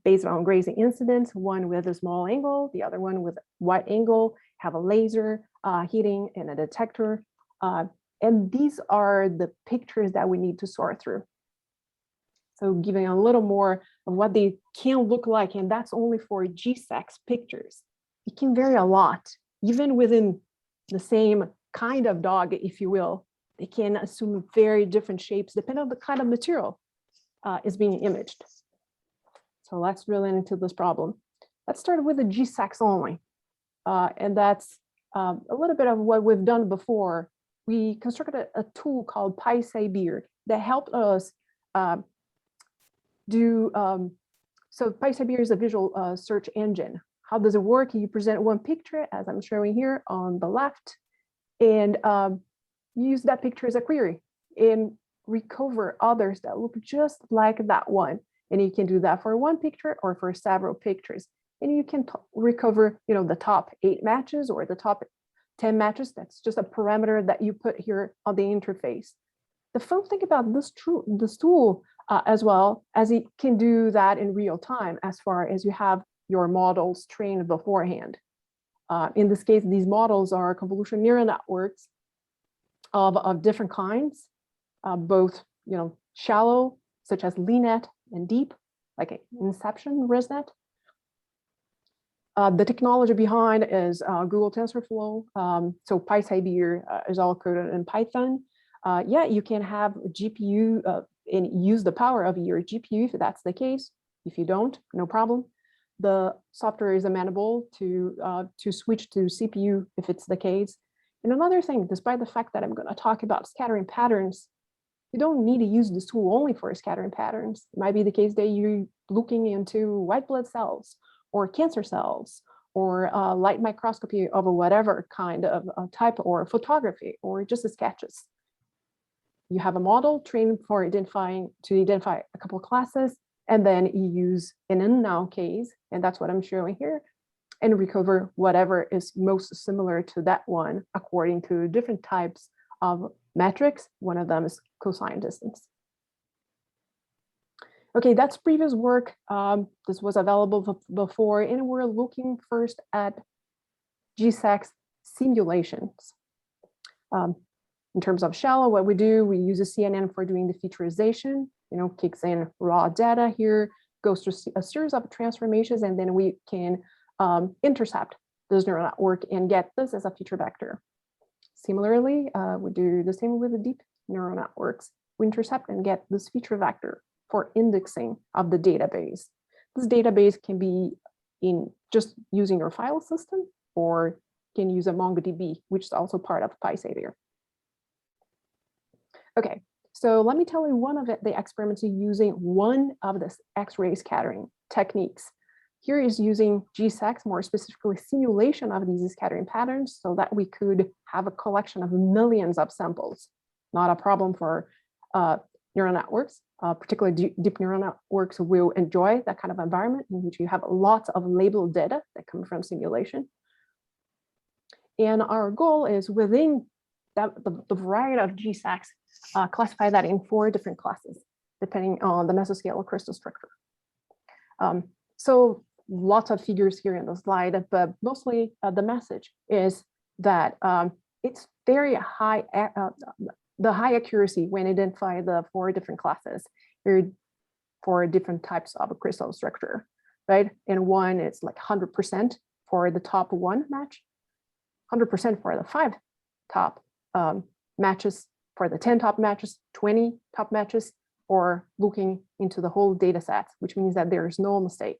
based on grazing incidence, one with a small angle, the other one with wide angle, have a laser heating and a detector. And these are the pictures that we need to sort through. So giving a little more of what they can look like, and that's only for GSEX pictures. It can vary a lot, even within the same kind of dog, if you will. They can assume very different shapes depending on the kind of material is being imaged. So let's drill into this problem. Let's start with the GSEX only. And that's a little bit of what we've done before. We constructed a tool called Abeer that helped us do, so Abeer is a visual search engine. How does it work? You present one picture, as I'm showing here on the left, and use that picture as a query. And recover others that look just like that one. And you can do that for one picture or for several pictures. And you can recover, the top 8 matches or the top 10 matches. That's just a parameter that you put here on the interface. The fun thing about this tool, as well as it can do that in real time, as far as you have your models trained beforehand. In this case, these models are convolutional neural networks of different kinds, both shallow, such as LeNet, and deep, like Inception, ResNet. The technology behind is Google TensorFlow. So PySaber is all coded in Python. Yeah, you can have a GPU and use the power of your GPU if that's the case. If you don't, no problem. The software is amenable to switch to CPU if it's the case. And another thing, despite the fact that I'm going to talk about scattering patterns, you don't need to use this tool only for scattering patterns. It might be the case that you're looking into white blood cells or cancer cells or light microscopy of a whatever kind of type, or photography, or just sketches. You have a model trained for identify a couple of classes, and then you use an in-now case, and that's what I'm showing here, and recover whatever is most similar to that one according to different types of metrics. One of them is cosine distance. Okay, that's previous work. This was available before, and we're looking first at GSAX simulations. In terms of shallow, what we do, we use a CNN for doing the featurization, kicks in raw data here, goes through a series of transformations, and then we can intercept this neural network and get this as a feature vector. Similarly, we do the same with the deep neural networks. We intercept and get this feature vector for indexing of the database. This database can be in just using your file system, or can use a MongoDB, which is also part of PySaber. Okay, so let me tell you one of the experiments using one of the X-ray scattering techniques. Here is using GSAX, more specifically simulation of these scattering patterns, so that we could have a collection of millions of samples. Not a problem for neural networks, particularly deep neural networks will enjoy that kind of environment in which you have lots of labeled data that come from simulation. And our goal is within the variety of GSAX, classify that in 4 different classes, depending on the mesoscale crystal structure. So lots of figures here in the slide, but mostly the message is that it's very high, the high accuracy when identify the 4 different classes for different types of a crystal structure, right? And one, it's like 100% for the top 1 match, 100% for the 5 top matches, for the 10 top matches, 20 top matches, or looking into the whole data set, which means that there is no mistake.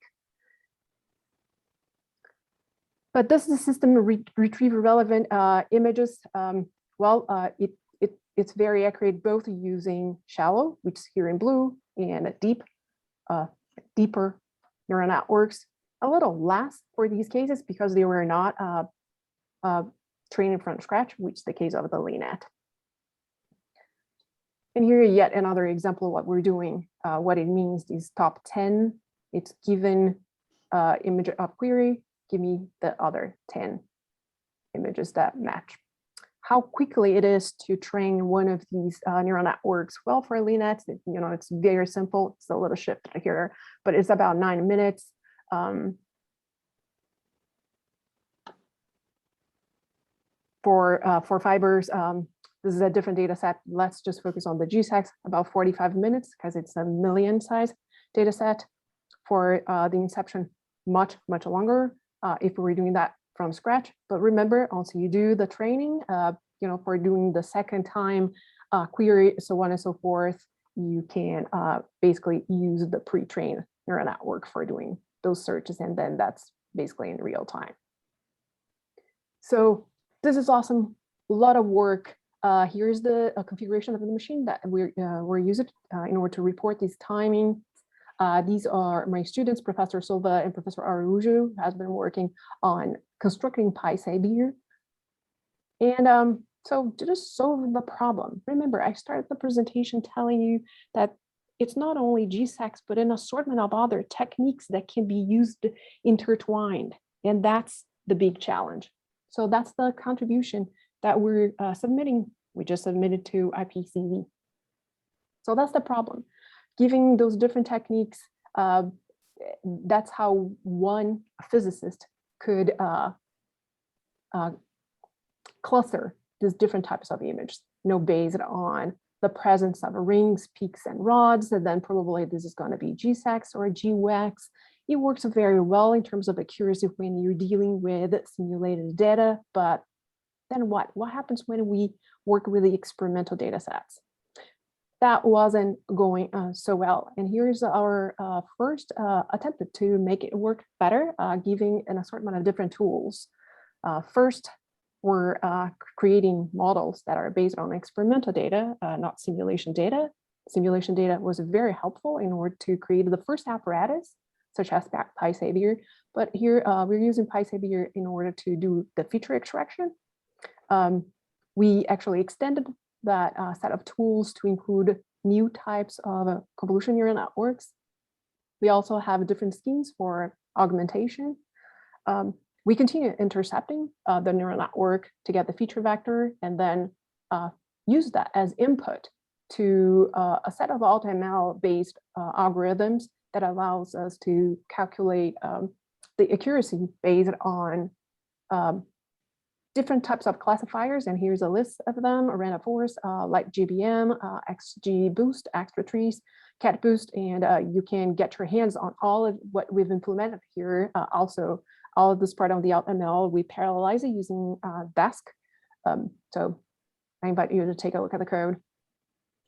But does the system retrieve relevant images? It's very accurate both using shallow, which is here in blue, and deeper neural networks. A little less for these cases because they were not trained from scratch, which is the case of the LeNet. And here yet another example of what we're doing, what it means, these top 10, it's given image of query, give me the other 10 images that match. How quickly it is to train one of these neural networks? Well, for LeNet, it's very simple. It's a little shift here, but it's about 9 minutes. For fibers, this is a different data set. Let's just focus on the GSAX, about 45 minutes, because it's a million size data set. For the Inception, much longer if we were doing that from scratch. But remember, also you do the training, for doing the second time query, so on and so forth, you can basically use the pre-trained neural network for doing those searches, and then that's basically in real time. So this is awesome, a lot of work. Here's the configuration of the machine that we're using in order to report these timing. These are my students, Professor Silva and Professor Araújo has been working on constructing PySaber. And So to just solve the problem, remember, I started the presentation telling you that it's not only GSACs, but an assortment of other techniques that can be used intertwined. And that's the big challenge. So that's the contribution that we're submitting. We just submitted to IPCV. So that's the problem. Giving those different techniques, that's how one physicist could cluster these different types of images, based on the presence of rings, peaks, and rods, and then probably this is going to be GSACs or GWACs. It works very well in terms of accuracy when you're dealing with simulated data, but then what? What happens when we work with the experimental data sets? That wasn't going so well. And here's our first attempt to make it work better, giving an assortment of different tools. First, we're creating models that are based on experimental data, not simulation data. Simulation data was very helpful in order to create the first apparatus, such as PySavior. But here we're using PySavior in order to do the feature extraction. We actually extended that set of tools to include new types of convolutional neural networks. We also have different schemes for augmentation. We continue intercepting the neural network to get the feature vector and then use that as input to a set of AutoML based algorithms that allows us to calculate the accuracy based on different types of classifiers. And here's a list of them: random forest, like GBM, XGBoost, XtraTrees, CatBoost, and you can get your hands on all of what we've implemented here. Also, all of this part of the AutoML, we parallelize it using Desk. So I invite you to take a look at the code.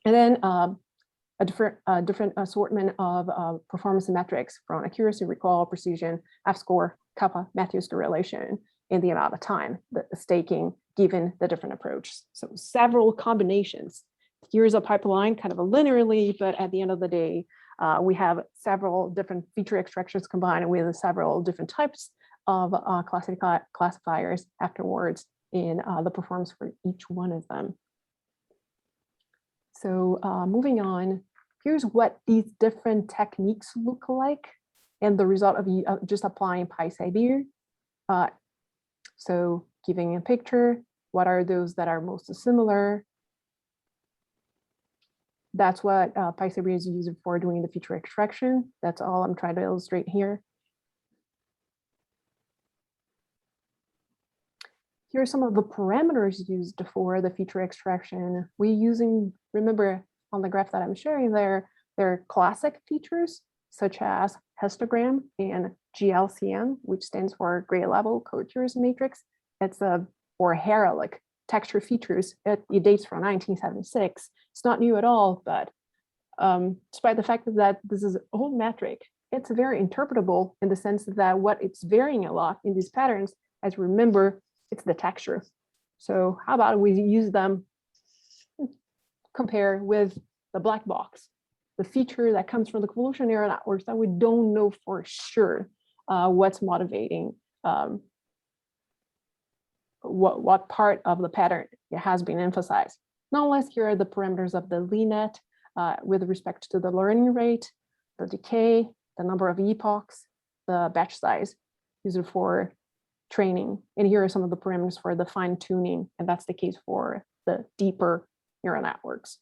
And then a different assortment of performance metrics from accuracy, recall, precision, F-score, kappa, Matthews correlation, and the amount of time, the staking, given the different approach. So several combinations. Here's a pipeline, kind of a linearly, but at the end of the day, we have several different feature extractions combined with several different types of classifiers afterwards in the performance for each one of them. So moving on, here's what these different techniques look like and the result of just applying PySavior. So giving a picture, what are those that are most similar? That's what PySavior is used for doing the feature extraction. That's all I'm trying to illustrate here. Here are some of the parameters used for the feature extraction. We're using, remember on the graph that I'm sharing there are classic features such as histogram and GLCM, which stands for grade level co-accuracy matrix. It's or heraldic texture features. It dates from 1976. It's not new at all, but despite the fact that this is an old metric, it's very interpretable in the sense that what it's varying a lot in these patterns, as remember, it's the texture. So how about we use them, compare with the black box, the feature that comes from the convolutional neural networks that we don't know for sure what's motivating, what part of the pattern has been emphasized. Nonetheless, here are the parameters of the LeNet with respect to the learning rate, the decay, the number of epochs, the batch size used for training. And here are some of the parameters for the fine tuning, and that's the case for the deeper neural networks.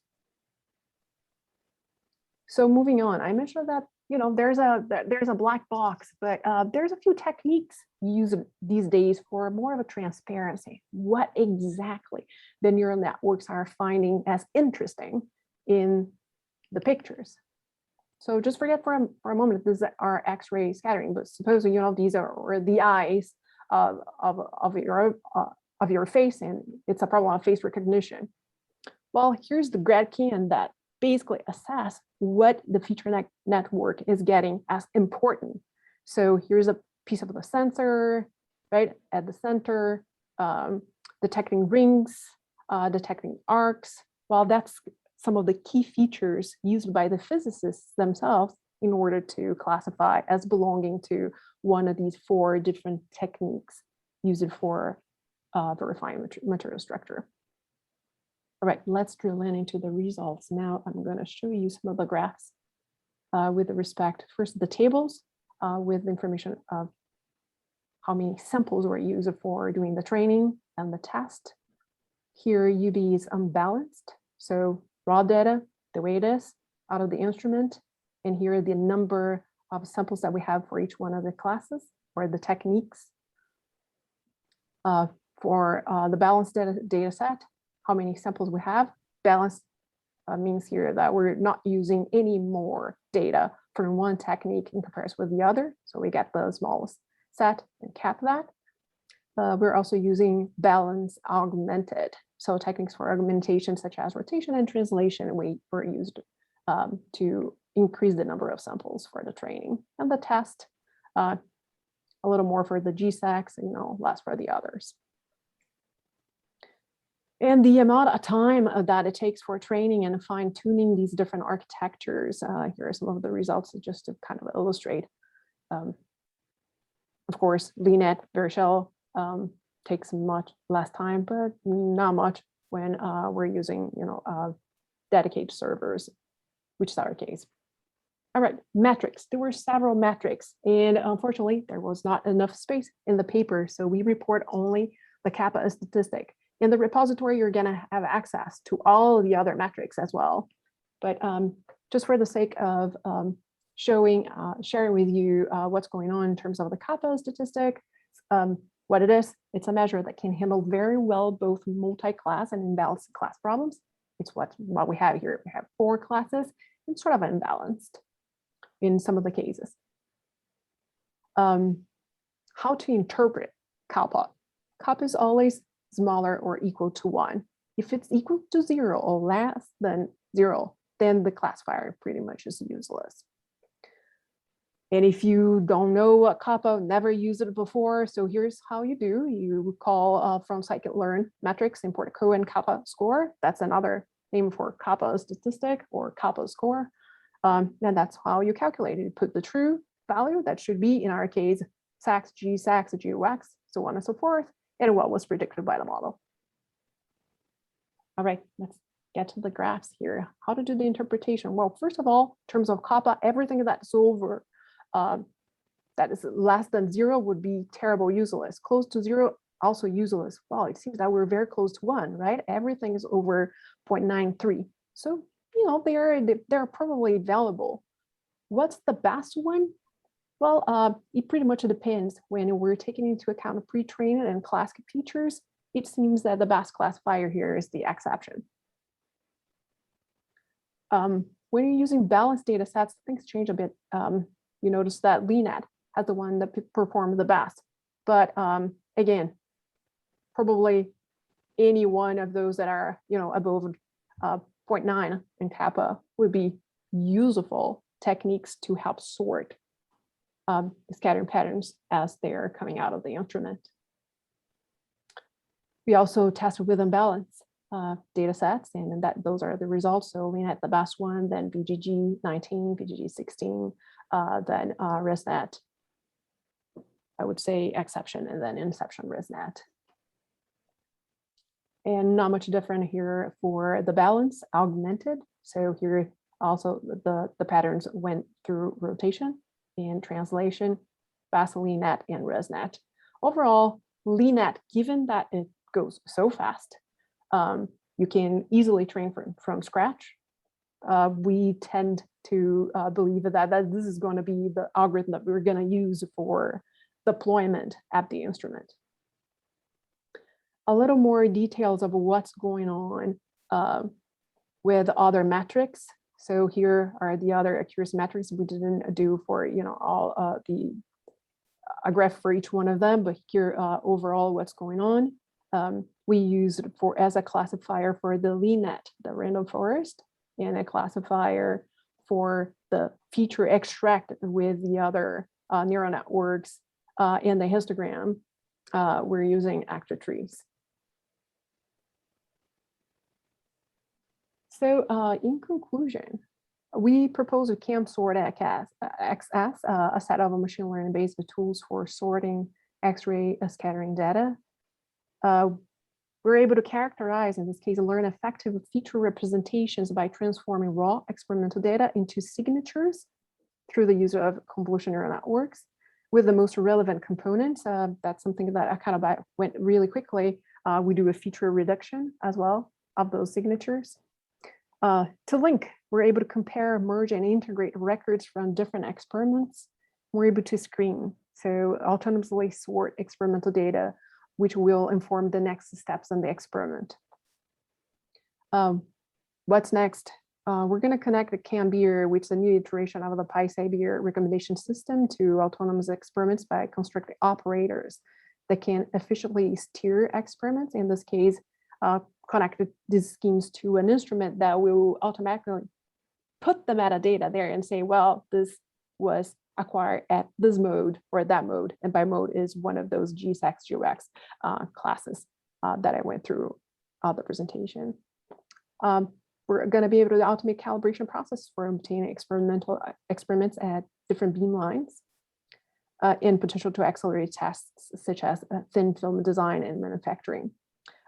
So moving on, I mentioned that there's a black box, but there's a few techniques used these days for more of a transparency. What exactly the neural networks are finding as interesting in the pictures. So just forget for a moment these are X-ray scattering, but suppose these are the eyes of your face, and it's a problem of face recognition. Well, here's the GradCan that basically assess what the feature network is getting as important. So here's a piece of the sensor, right at the center, detecting rings, detecting arcs. Well, that's some of the key features used by the physicists themselves in order to classify as belonging to one of these 4 different techniques used for verifying material structure. All right, let's drill into the results. Now I'm going to show you some of the graphs with respect, first the tables with information of how many samples were used for doing the training and the test. Here UB is unbalanced. So raw data, the way it is out of the instrument. And here are the number of samples that we have for each one of the classes or the techniques. For the balanced data set, how many samples we have. Balanced means here that we're not using any more data from one technique in comparison with the other. So we get the smallest set and cap that. We're also using balance augmented. So techniques for augmentation such as rotation and translation were used to increase the number of samples for the training. And the test, a little more for the GSACs, less for the others. And the amount of time that it takes for training and fine tuning these different architectures, here are some of the results just to kind of illustrate. Of course, VNet, Vershell takes much less time, but not much when we're using, dedicated servers, which is our case. All right, metrics. There were several metrics, and unfortunately, there was not enough space in the paper, so we report only the kappa statistic. In the repository, you're going to have access to all of the other metrics as well. But just for the sake of sharing with you what's going on in terms of the kappa statistic, what it is, it's a measure that can handle very well both multi-class and imbalanced class problems. It's what we have here. We have 4 classes and sort of unbalanced in some of the cases. How to interpret kappa. Kappa is always smaller or equal to 1. If it's equal to 0 or less than 0, then the classifier pretty much is useless. And if you don't know what kappa, never used it before, so here's how you do. You call from scikit-learn metrics, import a and kappa score. That's another name for kappa statistic or kappa score. And that's how you calculate it. You put the true value that should be, in our case, SAX, G, SAX, GOX, so on and so forth, and what was predicted by the model. All right, let's get to the graphs here. How to do the interpretation? Well, first of all, in terms of kappa, everything that's over, that is less than 0 would be terrible, useless. Close to 0, also useless. Well, it seems that we're very close to 1, right? Everything is over 0.93. So, they're probably valuable. What's the best one? Well, it pretty much depends. When we're taking into account pre-trained and classic features, it seems that the best classifier here is the exception. When you're using balanced data sets, things change a bit. You notice that VNet has the one that performed the best. But again, probably any one of those that are above 0.9 in kappa would be useful techniques to help sort scattering patterns as they're coming out of the instrument. We also tested with unbalanced data sets, and those are the results. So we had the best one, then BGG 19, BGG 16, then ResNet, I would say exception, and then inception ResNet. And not much different here for the balance augmented. So here also the patterns went through rotation and translation, VASLINet and ResNet. Overall, LeNet, given that it goes so fast, you can easily train from scratch. We tend to believe that this is going to be the algorithm that we're going to use for deployment at the instrument. A little more details of what's going on with other metrics. So here are the other accuracy metrics. We didn't do for all a graph for each one of them, but here overall what's going on. We use it as a classifier for the LeNet, the random forest, and a classifier for the feature extract with the other neural networks and the histogram. We're using actor trees. So in conclusion, we propose a CAM-SORT XS, a set of machine learning-based tools for sorting X-ray scattering data. we're able to characterize, in this case, learn effective feature representations by transforming raw experimental data into signatures through the use of convolutional neural networks with the most relevant components. That's something that I kind of went really quickly. We do a feature reduction as well of those signatures. To link, we're able to compare, merge, and integrate records from different experiments. We're able to screen, so autonomously sort experimental data, which will inform the next steps in the experiment. What's next? We're going to connect the Abeer, which is a new iteration of the Abeer recommendation system, to autonomous experiments by constructing operators that can efficiently steer experiments. In this case, connect these schemes to an instrument that will automatically put the metadata there and say, well, this was acquired at this mode or that mode. And by mode is one of those GSX, GOX classes that I went through the presentation. We're going to be able to automate calibration process for obtaining experimental experiments at different beamlines and potential to accelerate tasks such as thin film design and manufacturing.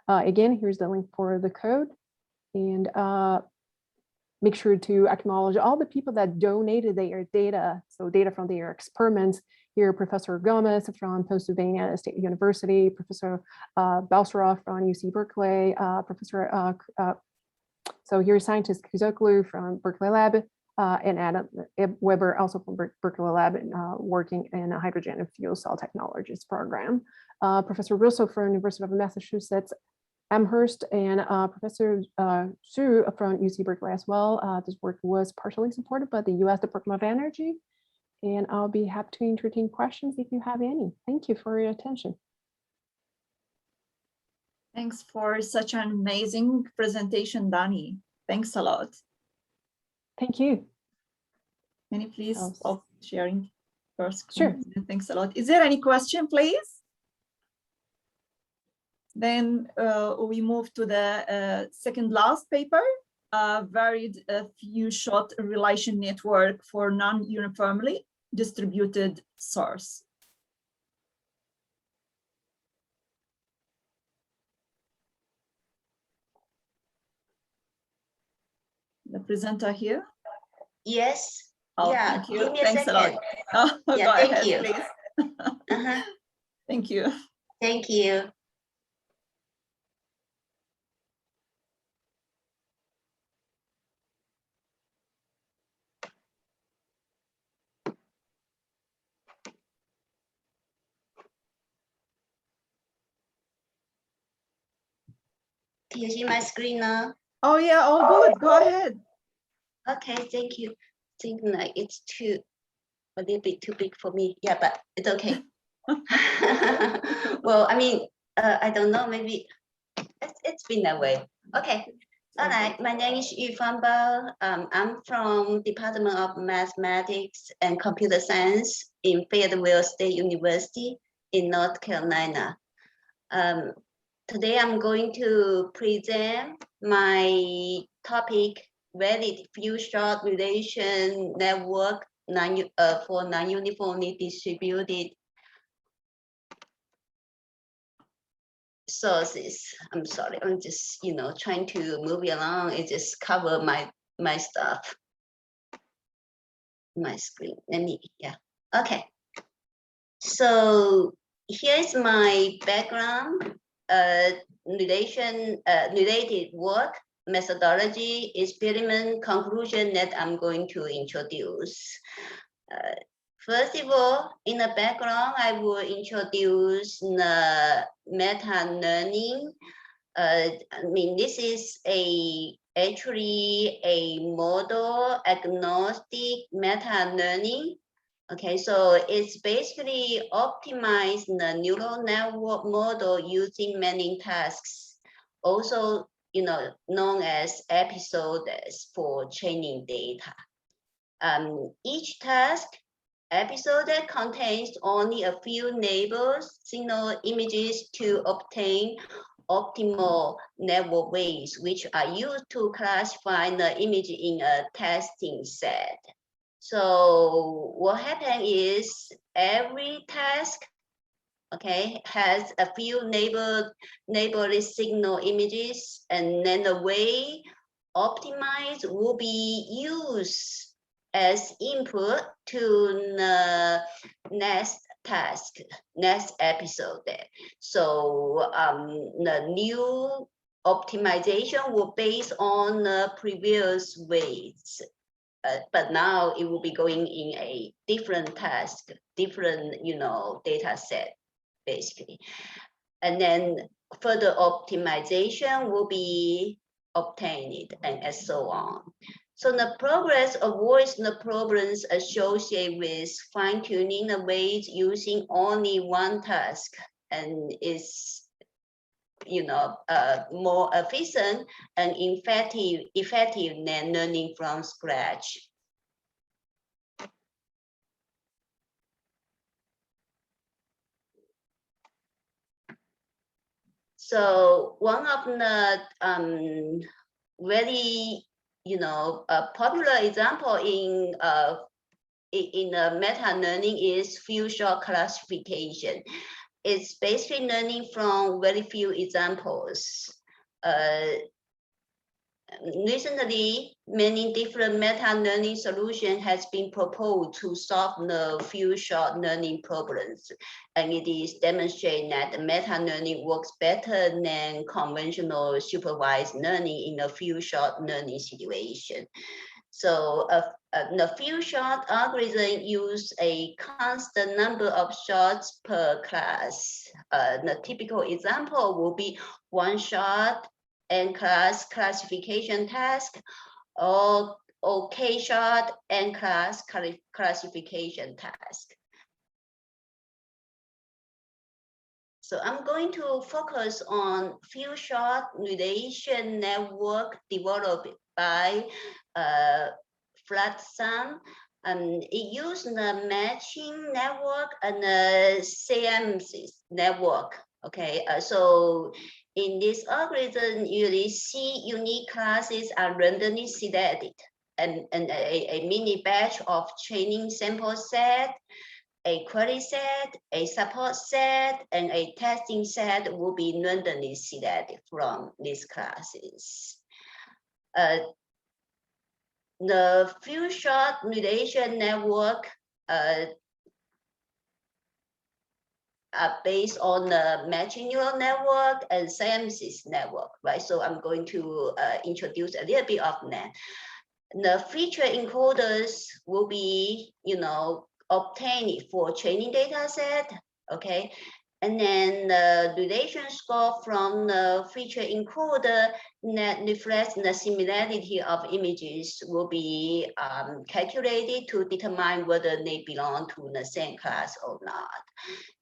Again, here's the link for the code, and make sure to acknowledge all the people that donated their data. So data from their experiments. Here, Professor Gomez from Pennsylvania State University, Professor Balsarov from UC Berkeley, so here's scientist Kuzoglu from Berkeley Lab, and Adam Weber, also from Berkeley Lab, working in a hydrogen and fuel cell technologies program. Professor Russo from University of Massachusetts Amherst, and Professor Xu from UC Berkeley as well. This work was partially supported by the US Department of Energy, and I'll be happy to entertain questions if you have any. Thank you for your attention. Thanks for such an amazing presentation, Dani. Thanks a lot. Thank you. Can you please stop sharing first? Sure. Thanks a lot. Is there any question, please? Then we move to the second last paper, varied few-shot relation network for non-uniformly distributed source. The presenter here? Yes. Oh, yeah. thank you. Give me a Thanks second. a lot. Oh, Yeah, go thank ahead, you. please. Thank you. Thank you. Can you see my screen now? Oh yeah, all good. Go ahead. Okay, thank you. I think like it's a little bit too big for me. Yeah, but it's okay. Well, I mean, I don't know, maybe it's been that way. Okay. All right, my name is Yufan Bao. I'm from Department of Mathematics and Computer Science in Fayetteville State University in North Carolina. Today I'm going to present my topic, valid few-shot relation network for non-uniformly distributed sources. I'm sorry, I'm just trying to move it along. It just cover my stuff, my screen. Okay. So here's my background, related work, methodology, experiment, conclusion that I'm going to introduce. First of all, in the background, I will introduce the meta-learning. I mean, this is actually a model agnostic meta-learning. Okay, so it's basically optimize the neural network model using many tasks, also known as episodes for training data. Each task episode contains only a few labels, signal images to obtain optimal network weights, which are used to classify the image in a testing set. So what happened is every task okay, has a few neighborly signal images, and then the way optimized will be used as input to the next task, next episode there. So the new optimization will base on the previous ways. But now it will be going in a different task, different, data set, basically. And then further optimization will be obtained and so on. So the progress avoids the problems associated with fine-tuning the weights using only one task, and is more efficient and effective than learning from scratch. So one of the very popular example in meta learning is few shot classification. It's basically learning from very few examples. Recently, many different meta-learning solutions has been proposed to solve the few shot learning problems. And it is demonstrated that the meta-learning works better than conventional supervised learning in a few shot learning situation. So the few shot algorithm use a constant number of shots per class. The typical example will be one shot and class classification task, or K-shot and class classification task. So I'm going to focus on few shot relation network developed by Flatson. It uses the matching network and the CMC network. Okay, so in this algorithm, usually C unique classes are randomly selected, and a mini batch of training sample set, a query set, a support set, and a testing set will be randomly selected from these classes. The few shot relation network are based on the matching neural network and CMC network, right? So I'm going to introduce a little bit of that. The feature encoders will be, obtained for training data set, okay? And then the relation score from the feature encoder that reflects the similarity of images will be calculated to determine whether they belong to the same class or not.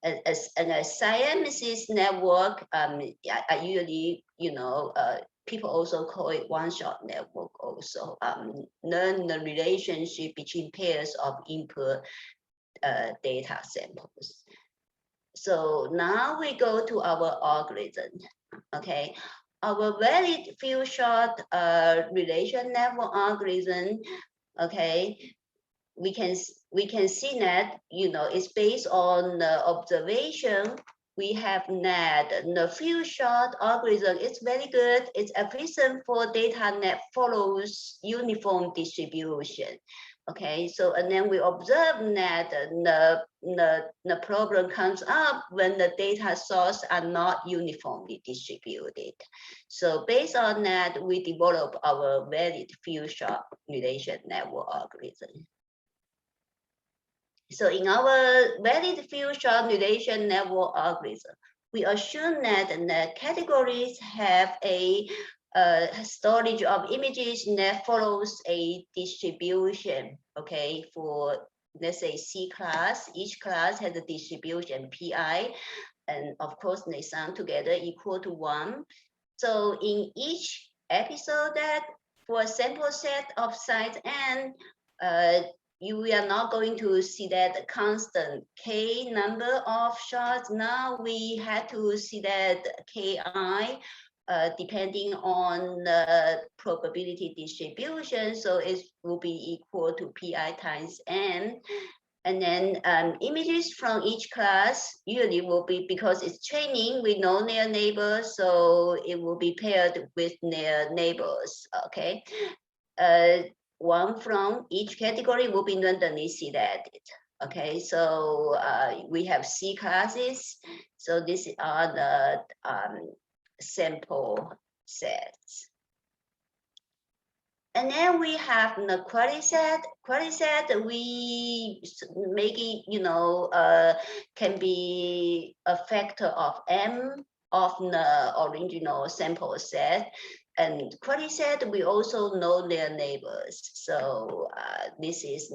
And a CMC network, I usually, people also call it one-shot network also, learn the relationship between pairs of input data samples. So now we go to our algorithm, okay? Our valid few shot relation network algorithm, okay? We can see that, it's based on the observation. We have that the few shot algorithm is very good. It's efficient for data that follows uniform distribution. Okay, so and then we observe that the problem comes up when the data sources are not uniformly distributed. So based on that, we develop our valid few shot relation network algorithm. So in our valid few shot relation network algorithm, we assume that the categories have a storage of images that follows a distribution, okay? For, let's say, C class, each class has a distribution PI, and of course they sum together equal to 1. So in each episode that for a sample set of size n, we are not going to see that constant K number of shots. Now we had to see that Ki, depending on the probability distribution. So it will be equal to Pi times N. And then images from each class usually will be, because it's training, we know their neighbors, so it will be paired with their neighbors, okay? One from each category will be randomly selected. Okay, so we have C classes. So these are the sample sets. And then we have the query set. Query set, we make it, you know, can be a factor of M of the original sample set. And query set, we also know their neighbors. So this is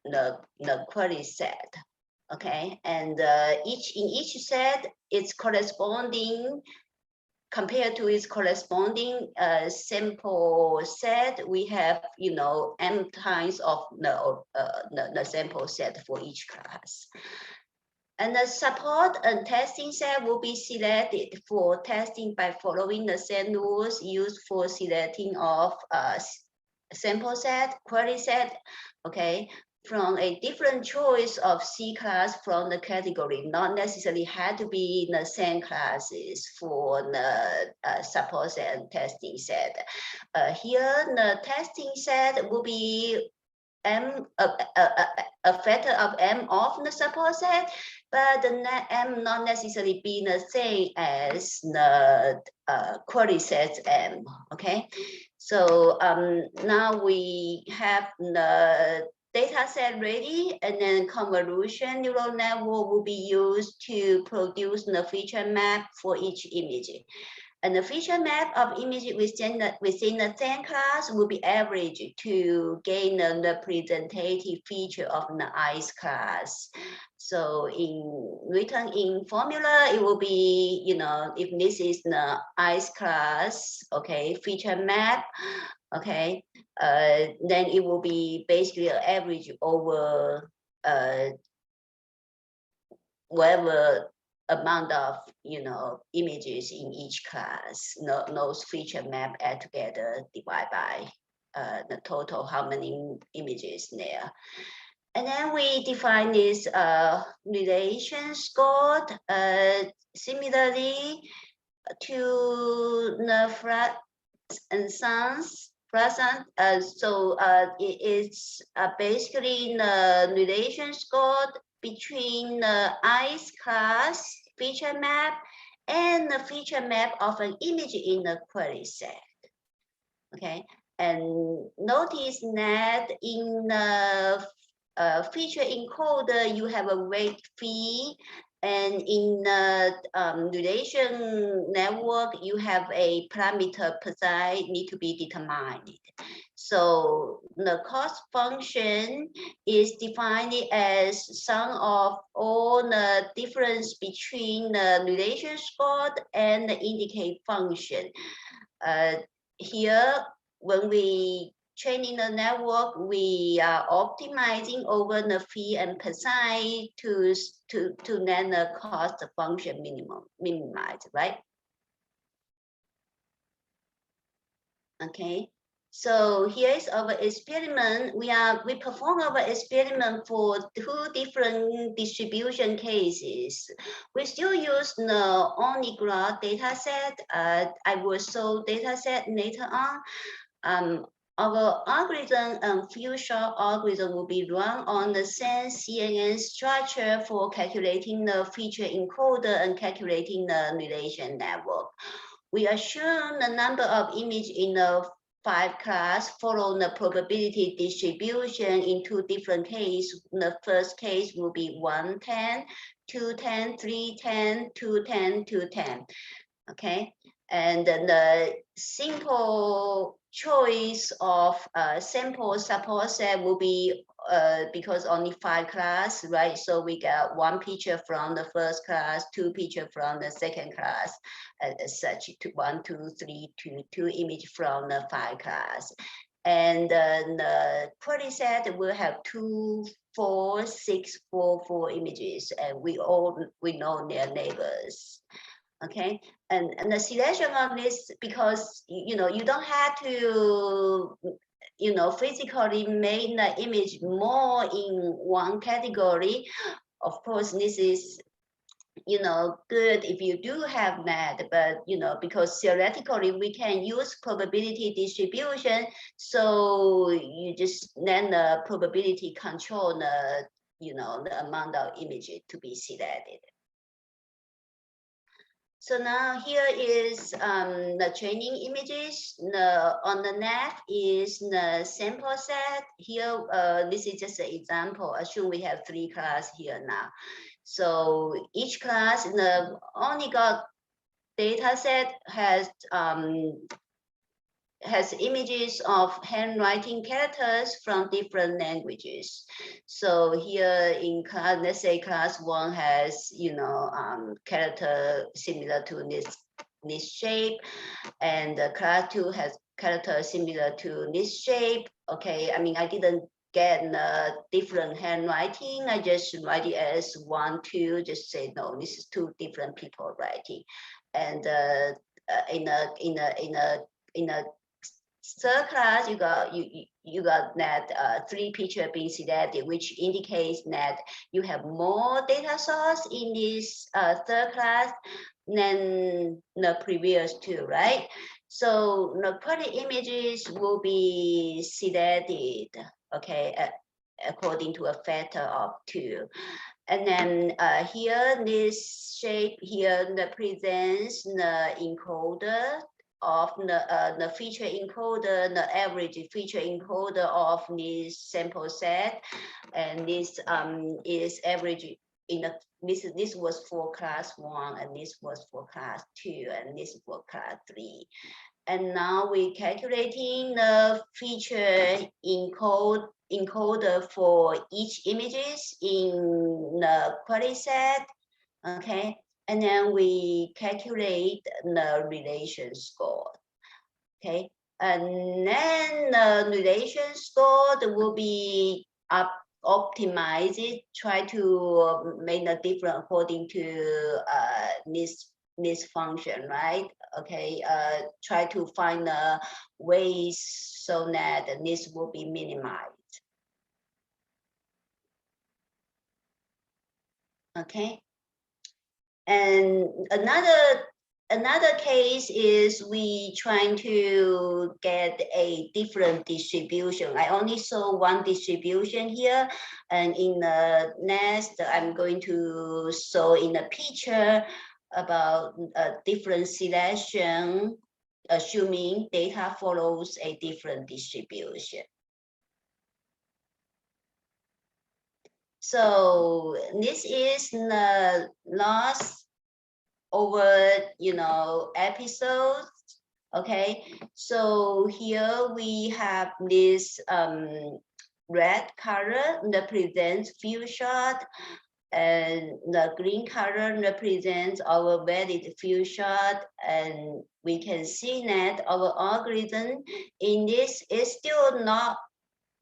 the query set. Okay, and in each set, it's corresponding, compared to its corresponding sample set, we have, you know, M times of the sample set for each class. And the support and testing set will be selected for testing by following the same rules used for selecting of sample set, query set, okay, from a different choice of C class from the category, not necessarily had to be in the same classes for the support set and testing set. Here, the testing set will be M, a factor of M of the support set, but the M not necessarily be the same as the query set M, okay? So now we have the data set ready, and then convolution neural network will be used to produce the feature map for each image. And the feature map of image within the same class will be averaged to gain the representative feature of the ICE class. So written in formula, it will be, you know, if this is the ICE class, okay, feature map, okay, then it will be basically an average over whatever amount of, you know, images in each class. Those feature map add together, divide by the total, how many images there. And then we define this relation score similarly to the flat and sans. So it's basically the relation score between the ICE class feature map and the feature map of an image in the query set. Okay, and notice that in the feature encoder, you have a weight fee, and in the relation network, you have a parameter psi need to be determined. So the cost function is defined as sum of all the difference between the relation score and the indicate function. Here, when we training the network, we are optimizing over the fee and psi to then the cost function minimize, right? Okay. So here is our experiment. We perform our experiment for 2 different distribution cases. We still use the OmniGraph dataset. I will show dataset later on. Our algorithm and few-shot algorithm will be run on the same CNN structure for calculating the feature encoder and calculating the relation network. We assume the number of images in the 5 class follow the probability distribution in 2 different cases. The first case will be 110, 210, 310, 210, 210. Okay, and then the simple choice of sample support set will be because only 5 class, right? So we got 1 picture from the first class, 2 picture from the second class, as such, 1, 2, 3, 2 image from the 5 class. And then the query set will have 2, 4, 6, 4 images, and we know their neighbors. Okay, and the selection of this, because you know you don't have to physically make the image more in one category. Of course, this is good if you do have that, but because theoretically we can use probability distribution, so you just then the probability control the the amount of images to be selected. So now here is the training images. On the left is the sample set. Here, this is just an example. Assume we have 3 classes here now. So each class only got data set has images of handwriting characters from different languages. So here in class, let's say class 1 has, character similar to this shape, and class 2 has character similar to this shape. Okay, I mean, I didn't get different handwriting. I just write it as 1, 2, just say, no, this is 2 different people writing. And in a third class, you got that 3 pictures being selected, which indicates that you have more data source in this third class than the previous 2, right? So the quality images will be selected, okay, according to a factor of 2. And then here, this shape here represents the encoder of the feature encoder, the average feature encoder of this sample set, and this is average in the this was for class 1, and this was for class 2, and this for class 3. And now we're calculating the feature encoder for each images in the query set, okay? And then we calculate the relation score, okay? And then the relation score will be optimized, try to make the difference according to this function, right? Okay, try to find ways so that this will be minimized. Okay. And another case is we trying to get a different distribution. I only saw one distribution here, and in the next, I'm going to show in a picture about a different selection, assuming data follows a different distribution. So this is the last over, episodes. Okay, so here we have this red color represents few shot, and the green color represents our valid few shot, and we can see that our algorithm in this is still not,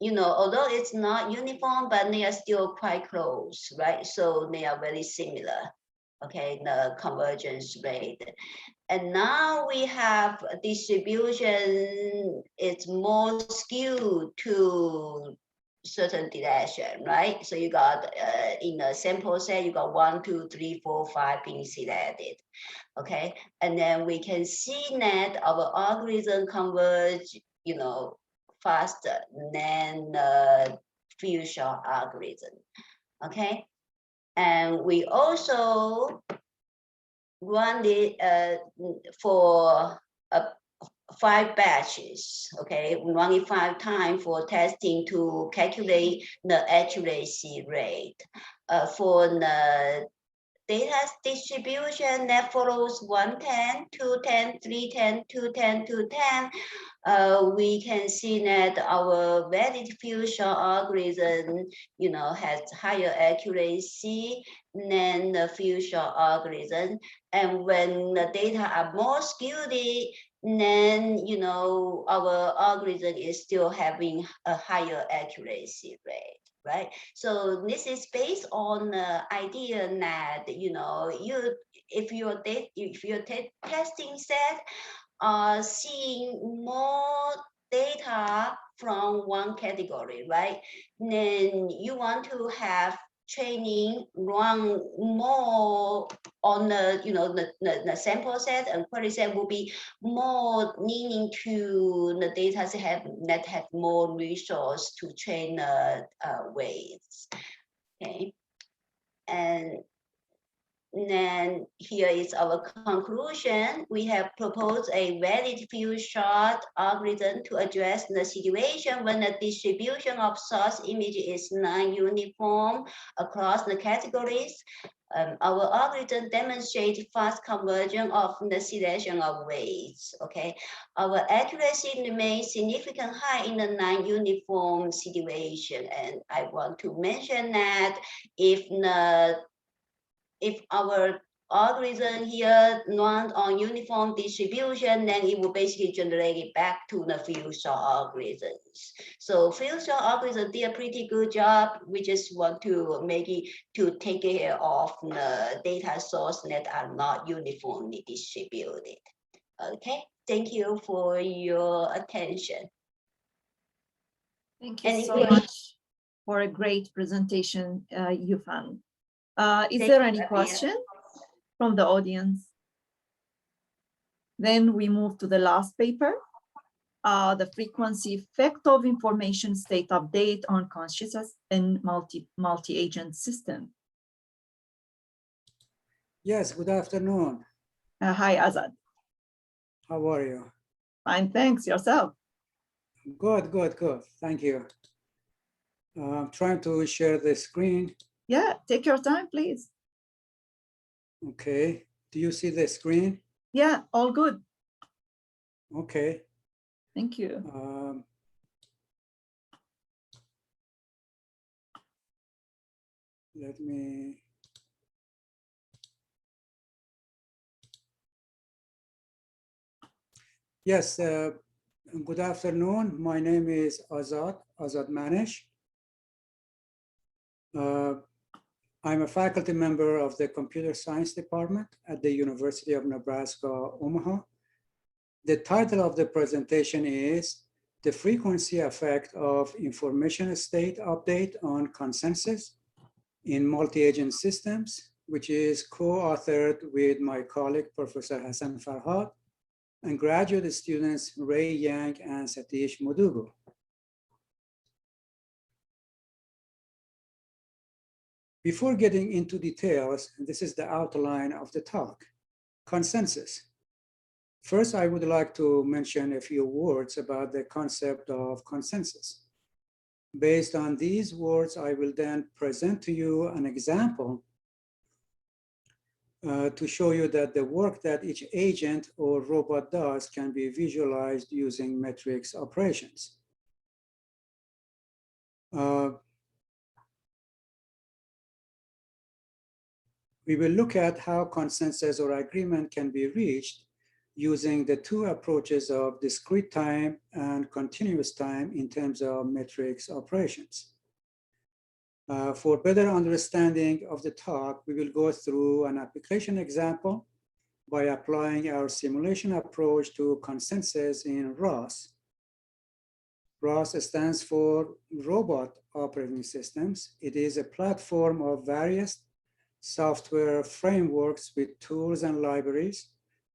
although it's not uniform, but they are still quite close, right? So they are very similar, okay, the convergence rate. And now we have a distribution, it's more skewed to certain direction, right? So you got in a sample set, you got 1, 2, 3, 4, 5 being selected, okay? And then we can see that our algorithm converge, faster than the few shot algorithm, okay? And we also run it for 5 batches, okay? We run it 5 times for testing to calculate the accuracy rate. For the data distribution that follows 110, 210, 310, 210, 210, we can see that our valid few shot algorithm, has higher accuracy than the few shot algorithm. And when the data are more skewed, then our algorithm is still having a higher accuracy rate, right? So this is based on the idea that if your testing set are seeing more data from one category, right? Then you want to have training run more on the sample set, and query set will be more leaning to the data set that have more resource to train weights. Okay, and then here is our conclusion. We have proposed a valid few shot algorithm to address the situation when the distribution of source image is non-uniform across the categories. Our algorithm demonstrates fast conversion of the selection of weights. Okay, our accuracy remains significantly high in the non-uniform situation, and I want to mention that if our algorithm here runs on uniform distribution, then it will basically generate it back to the field shot algorithms. So field shot algorithm did a pretty good job. We just want to make it to take care of the data source that are not uniformly distributed. Okay, thank you for your attention. Thank you Any so questions? much for a great presentation, Yufan. Is Thank there you, any Abeer. question from the audience? Then we move to the last paper, the frequency effect of information state update on consciousness in multi-agent system. Yes, good afternoon. Hi, Azad. How are you? Fine, thanks. Yourself? Good, good, good. Thank you. I'm trying to share the screen. Yeah, take your time, please. Okay. Do you see the screen? Yeah, all good. Okay. Thank you. Let me. Yes, good afternoon. My name is Azad Manish. I'm a faculty member of the Computer Science Department at the University of Nebraska, Omaha. The title of the presentation is The Frequency Effect of Information State Update on Consensus in Multi-Agent Systems, which is co-authored with my colleague, Professor Hassan Farhad, and graduate students Ray Yang and Satish Mudugu. Before getting into details, this is the outline of the talk. Consensus. First, I would like to mention a few words about the concept of consensus. Based on these words, I will then present to you an example to show you that the work that each agent or robot does can be visualized using matrix operations. We will look at how consensus or agreement can be reached using the two approaches of discrete time and continuous time in terms of matrix operations. For better understanding of the talk, we will go through an application example by applying our simulation approach to consensus in ROS. ROS stands for Robot Operating Systems. It is a platform of various software frameworks with tools and libraries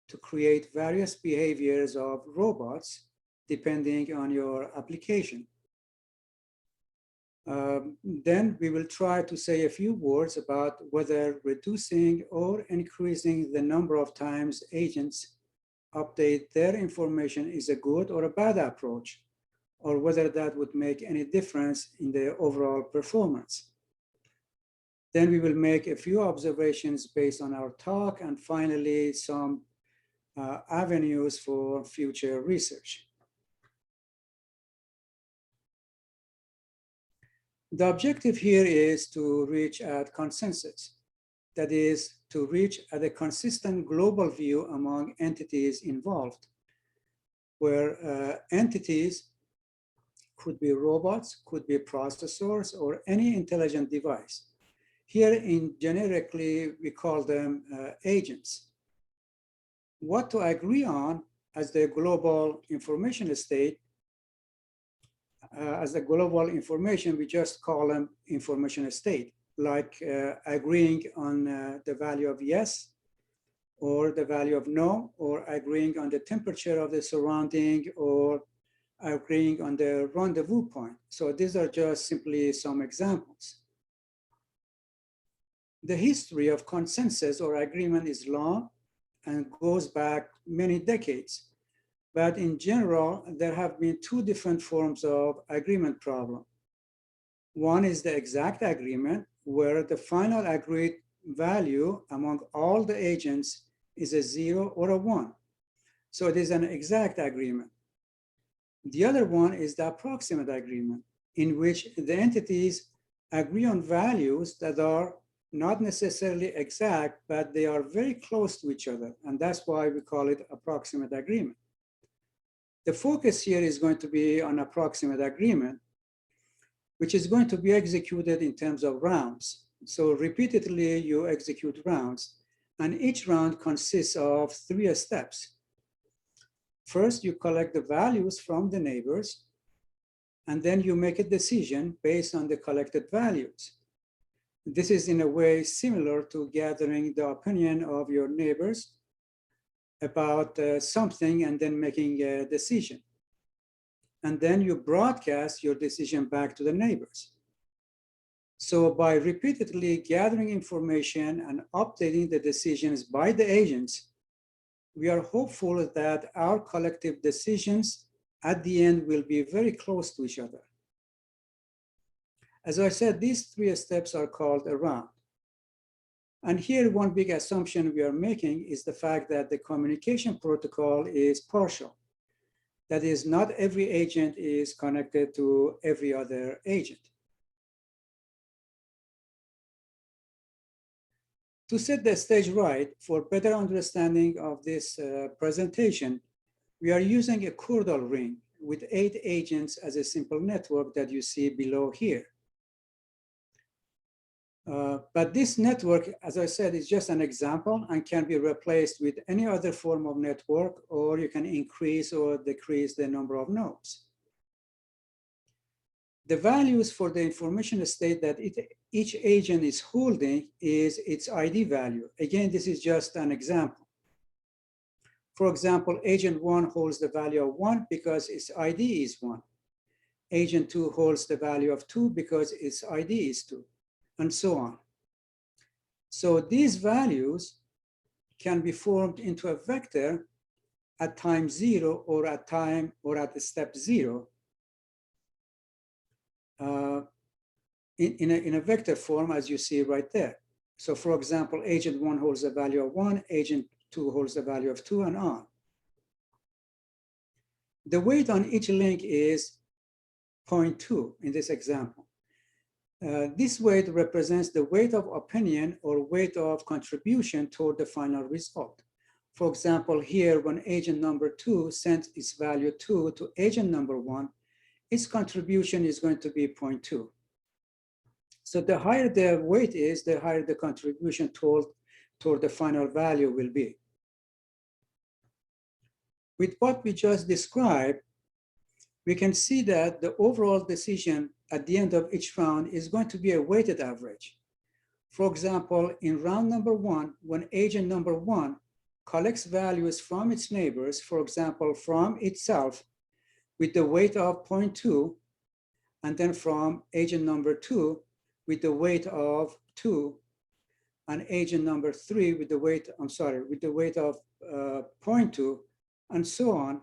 to create various behaviors of robots depending on your application. Then we will try to say a few words about whether reducing or increasing the number of times agents update their information is a good or a bad approach, or whether that would make any difference in the overall performance. Then we will make a few observations based on our talk, and finally some avenues for future research. The objective here is to reach at consensus. That is, to reach at a consistent global view among entities involved, where entities could be robots, could be processors, or any intelligent device. Here generically, we call them agents. What to agree on as the global information state as a global information, we just call them information state, like agreeing on the value of yes, or the value of no, or agreeing on the temperature of the surrounding, or agreeing on the rendezvous point. So these are just simply some examples. The history of consensus or agreement is long and goes back many decades. But in general, there have been two different forms of agreement problem. One is the exact agreement, where the final agreed value among all the agents is a 0 or a 1. So it is an exact agreement. The other one is the approximate agreement, in which the entities agree on values that are not necessarily exact, but they are very close to each other. And that's why we call it approximate agreement. The focus here is going to be on approximate agreement, which is going to be executed in terms of rounds. So repeatedly you execute rounds, and each round consists of 3 steps. First, you collect the values from the neighbors, and then you make a decision based on the collected values. This is in a way similar to gathering the opinion of your neighbors about something and then making a decision. And then you broadcast your decision back to the neighbors. So by repeatedly gathering information and updating the decisions by the agents, we are hopeful that our collective decisions at the end will be very close to each other. As I said, these 3 steps are called a round. And here, one big assumption we are making is the fact that the communication protocol is partial. That is, not every agent is connected to every other agent. To set the stage right for better understanding of this presentation, we are using a chordal ring with 8 agents as a simple network that you see below here. But this network, as I said, is just an example and can be replaced with any other form of network, or you can increase or decrease the number of nodes. The values for the information state that each agent is holding is its ID value. Again, this is just an example. For example, agent 1 holds the value of 1 because its ID is 1. Agent 2 holds the value of 2 because its ID is 2, and so on. So these values can be formed into a vector at time 0 or at time or at the step 0 in a vector form, as you see right there. So for example, agent 1 holds the value of 1, agent 2 holds the value of 2, and on. The weight on each link is 0.2 in this example. This weight represents the weight of opinion or weight of contribution toward the final result. For example, here, when agent number 2 sends its value 2 to agent number 1, its contribution is going to be 0.2. So the higher the weight is, the higher the contribution toward the final value will be. With what we just described, we can see that the overall decision at the end of each round is going to be a weighted average. For example, in round number 1, when agent number 1 collects values from its neighbors, for example, from itself, with the weight of 0.2, and then from agent number 2 with the weight of 2, and agent number 3 with the weight, with the weight of 0.2, and so on.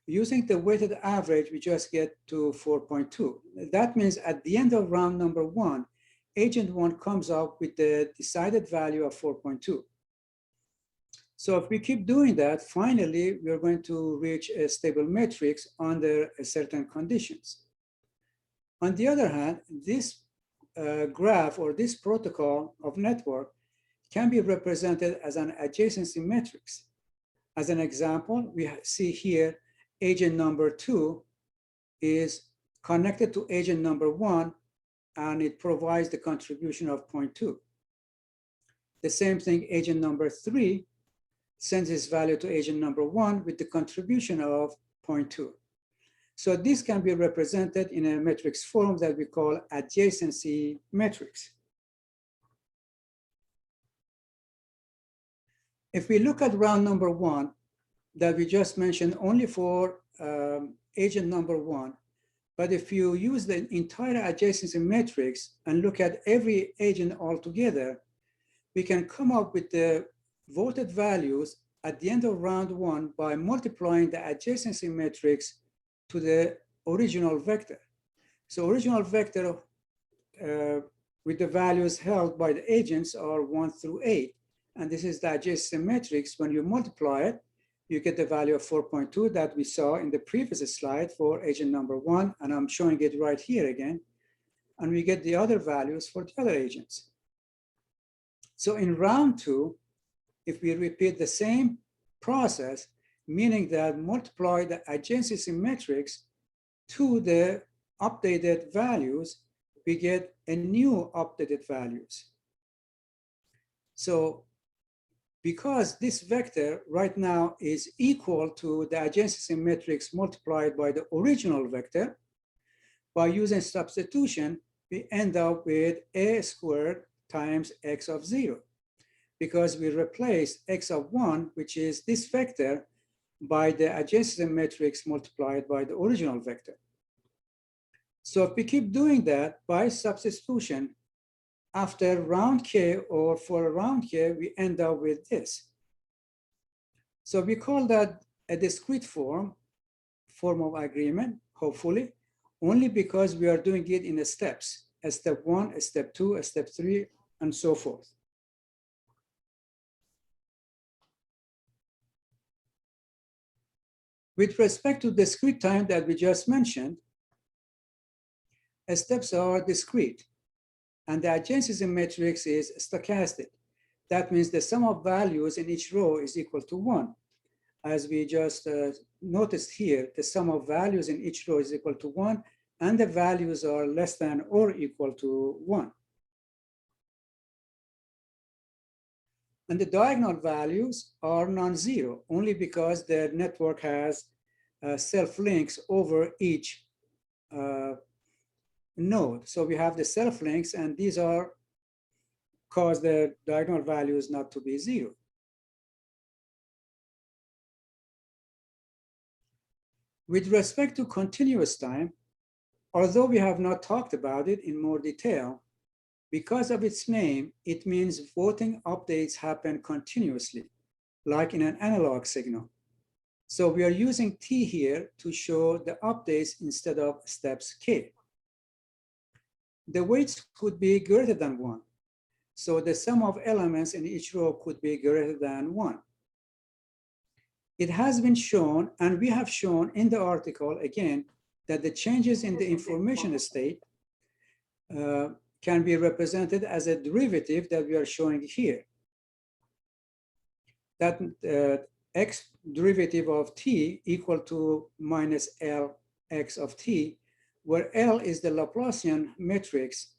Using the weighted average, we just get to 4.2. That means at the end of round number 1, agent 1 comes up with the decided value of 4.2. So if we keep doing that, finally, we're going to reach a stable matrix under certain conditions. On the other hand, this graph or this protocol of network can be represented as an adjacency matrix. As an example, we see here agent number 2 is connected to agent number 1, and it provides the contribution of 0.2. The same thing, agent number 3 sends its value to agent number 1 with the contribution of 0.2. So this can be represented in a matrix form that we call adjacency matrix. If we look at round number 1 that we just mentioned only for agent number 1, but if you use the entire adjacency matrix and look at every agent altogether, we can come up with the voted values at the end of round 1 by multiplying the adjacency matrix to the original vector. So original vector with the values held by the agents are 1 through 8. And this is the adjacency matrix. When you multiply it, you get the value of 4.2 that we saw in the previous slide for agent number 1. And I'm showing it right here again. And we get the other values for the other agents. So in round 2, if we repeat the same process, meaning that multiply the adjacency matrix to the updated values, we get a new updated values. So because this vector right now is equal to the adjacency matrix multiplied by the original vector, by using substitution, we end up with a squared times x of 0, because we replace x of 1, which is this vector, by the adjacency matrix multiplied by the original vector. So if we keep doing that by substitution, after round k or for round k, we end up with this. So we call that a discrete form of agreement, hopefully, only because we are doing it in steps, a step 1, a step 2, a step 3, and so forth. With respect to discrete time that we just mentioned, steps are discrete, and the adjacency matrix is stochastic. That means the sum of values in each row is equal to 1. As we just noticed here, the sum of values in each row is equal to 1, and the values are less than or equal to 1. And the diagonal values are non-zero, only because the network has self-links over each node. So we have the self-links, and these are cause the diagonal values not to be 0. With respect to continuous time, although we have not talked about it in more detail, because of its name, it means voting updates happen continuously, like in an analog signal. So we are using T here to show the updates instead of steps K. The weights could be greater than 1. So the sum of elements in each row could be greater than 1. It has been shown, and we have shown in the article again, that the changes in the information state can be represented as a derivative that we are showing here. That x derivative of t equal to minus L x of t, where L is the Laplacian matrix.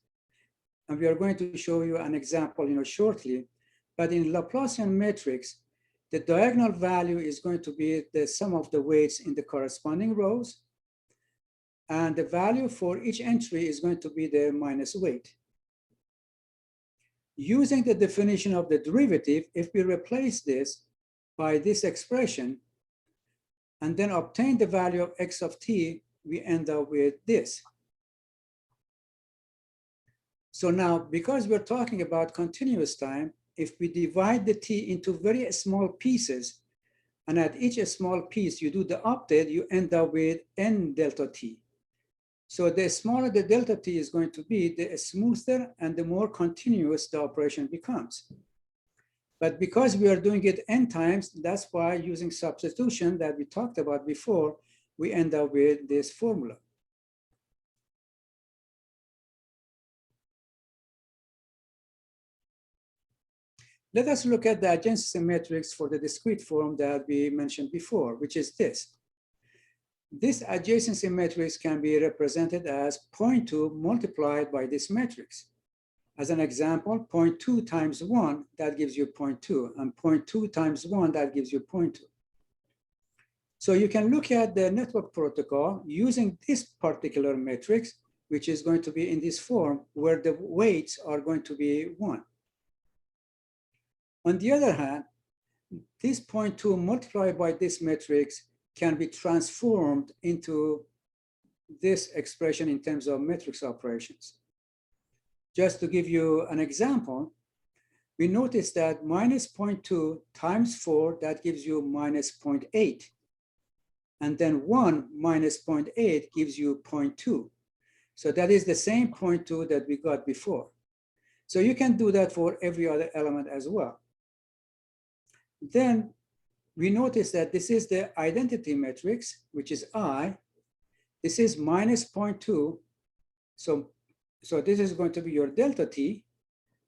And we are going to show you an example shortly. But in Laplacian matrix, the diagonal value is going to be the sum of the weights in the corresponding rows. And the value for each entry is going to be the minus weight. Using the definition of the derivative, if we replace this by this expression and then obtain the value of x of t, we end up with this. So now, because we're talking about continuous time, if we divide the t into very small pieces, and at each small piece you do the update, you end up with n delta t. So the smaller the delta t is going to be, the smoother and the more continuous the operation becomes. But because we are doing it n times, that's why using substitution that we talked about before, we end up with this formula. Let us look at the adjacency matrix for the discrete form that we mentioned before, which is this. This adjacency matrix can be represented as 0.2 multiplied by this matrix. As an example, 0.2 times 1, that gives you 0.2, and 0.2 times 1, that gives you 0.2. So you can look at the network protocol using this particular matrix, which is going to be in this form where the weights are going to be 1. On the other hand, this 0.2 multiplied by this matrix can be transformed into this expression in terms of matrix operations. Just to give you an example, we notice that minus 0.2 times 4, that gives you minus 0.8. And then 1 minus 0.8 gives you 0.2. So that is the same 0.2 that we got before. So you can do that for every other element as well. Then we notice that this is the identity matrix, which is I. This is minus 0.2. So this is going to be your delta T,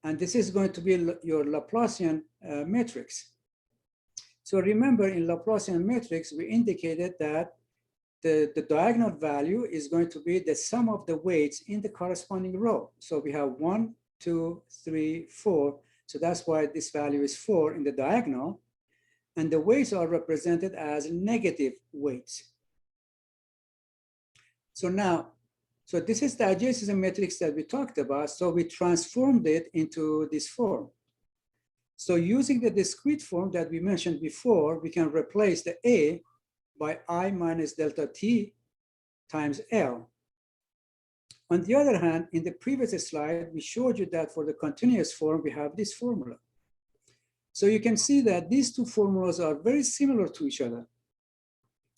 and this is going to be your Laplacian matrix. So remember, in Laplacian matrix, we indicated that the diagonal value is going to be the sum of the weights in the corresponding row. So we have 1, 2, 3, 4. So that's why this value is 4 in the diagonal. And the weights are represented as negative weights. So this is the adjacency matrix that we talked about. So we transformed it into this form. So using the discrete form that we mentioned before, we can replace the A by I minus delta T times L. On the other hand, in the previous slide, we showed you that for the continuous form, we have this formula. So you can see that these two formulas are very similar to each other.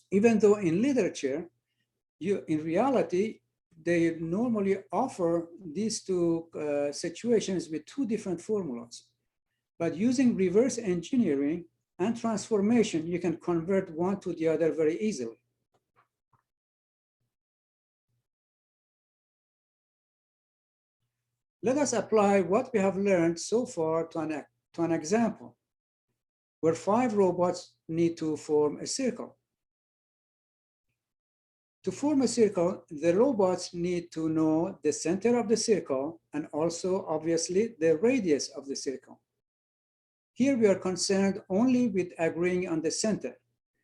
Even though in literature, in reality, they normally offer these two situations with two different formulas. But using reverse engineering and transformation, you can convert one to the other very easily. Let us apply what we have learned so far to an example where 5 robots need to form a circle. To form a circle, the robots need to know the center of the circle and also, obviously, the radius of the circle. Here we are concerned only with agreeing on the center.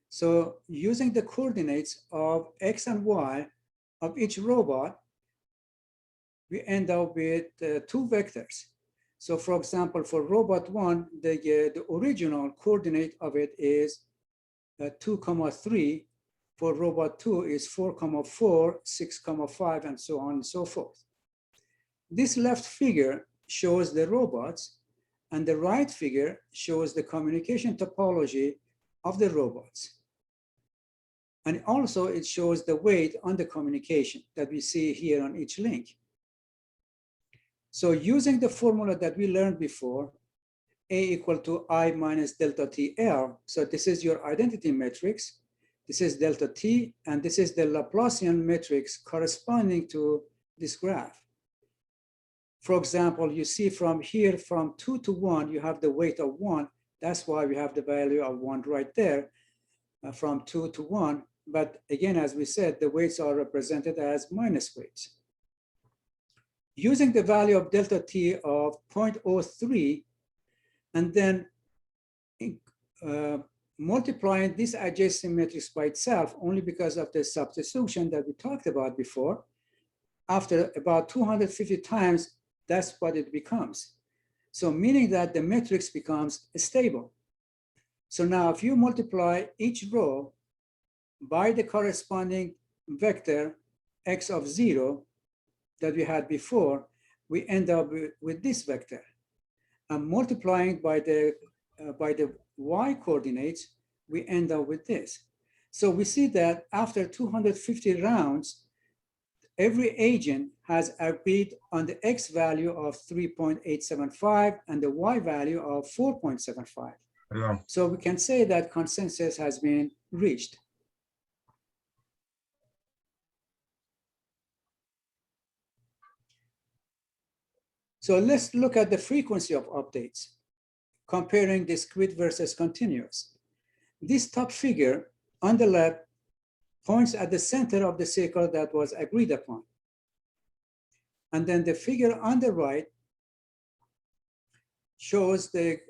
So using the coordinates of X and Y of each robot, we end up with 2 vectors. So for example, for robot 1, the original coordinate of it is 2, 3. For robot 2 is 4, 4, 6, 5, and so on and so forth. This left figure shows the robots, and the right figure shows the communication topology of the robots. And also it shows the weight on the communication that we see here on each link. So using the formula that we learned before, A equal to I minus delta TL, so this is your identity matrix, this is delta T, and this is the Laplacian matrix corresponding to this graph. For example, you see from here, from 2 to 1, you have the weight of 1. That's why we have the value of 1 right there, from 2 to 1. But again, as we said, the weights are represented as minus weights. Using the value of delta T of 0.03, and then multiplying this adjacent matrix by itself only because of the substitution that we talked about before, after about 250 times, that's what it becomes. So meaning that the matrix becomes stable. So now if you multiply each row by the corresponding vector x of 0 that we had before, we end up with this vector. And multiplying by the y coordinates, we end up with this. So we see that after 250 rounds, every agent has agreed on the x value of 3.875 and the y value of 4.75. Yeah. So we can say that consensus has been reached. So let's look at the frequency of updates, comparing discrete versus continuous. This top figure on the left points at the center of the circle that was agreed upon. And then the figure on the right shows the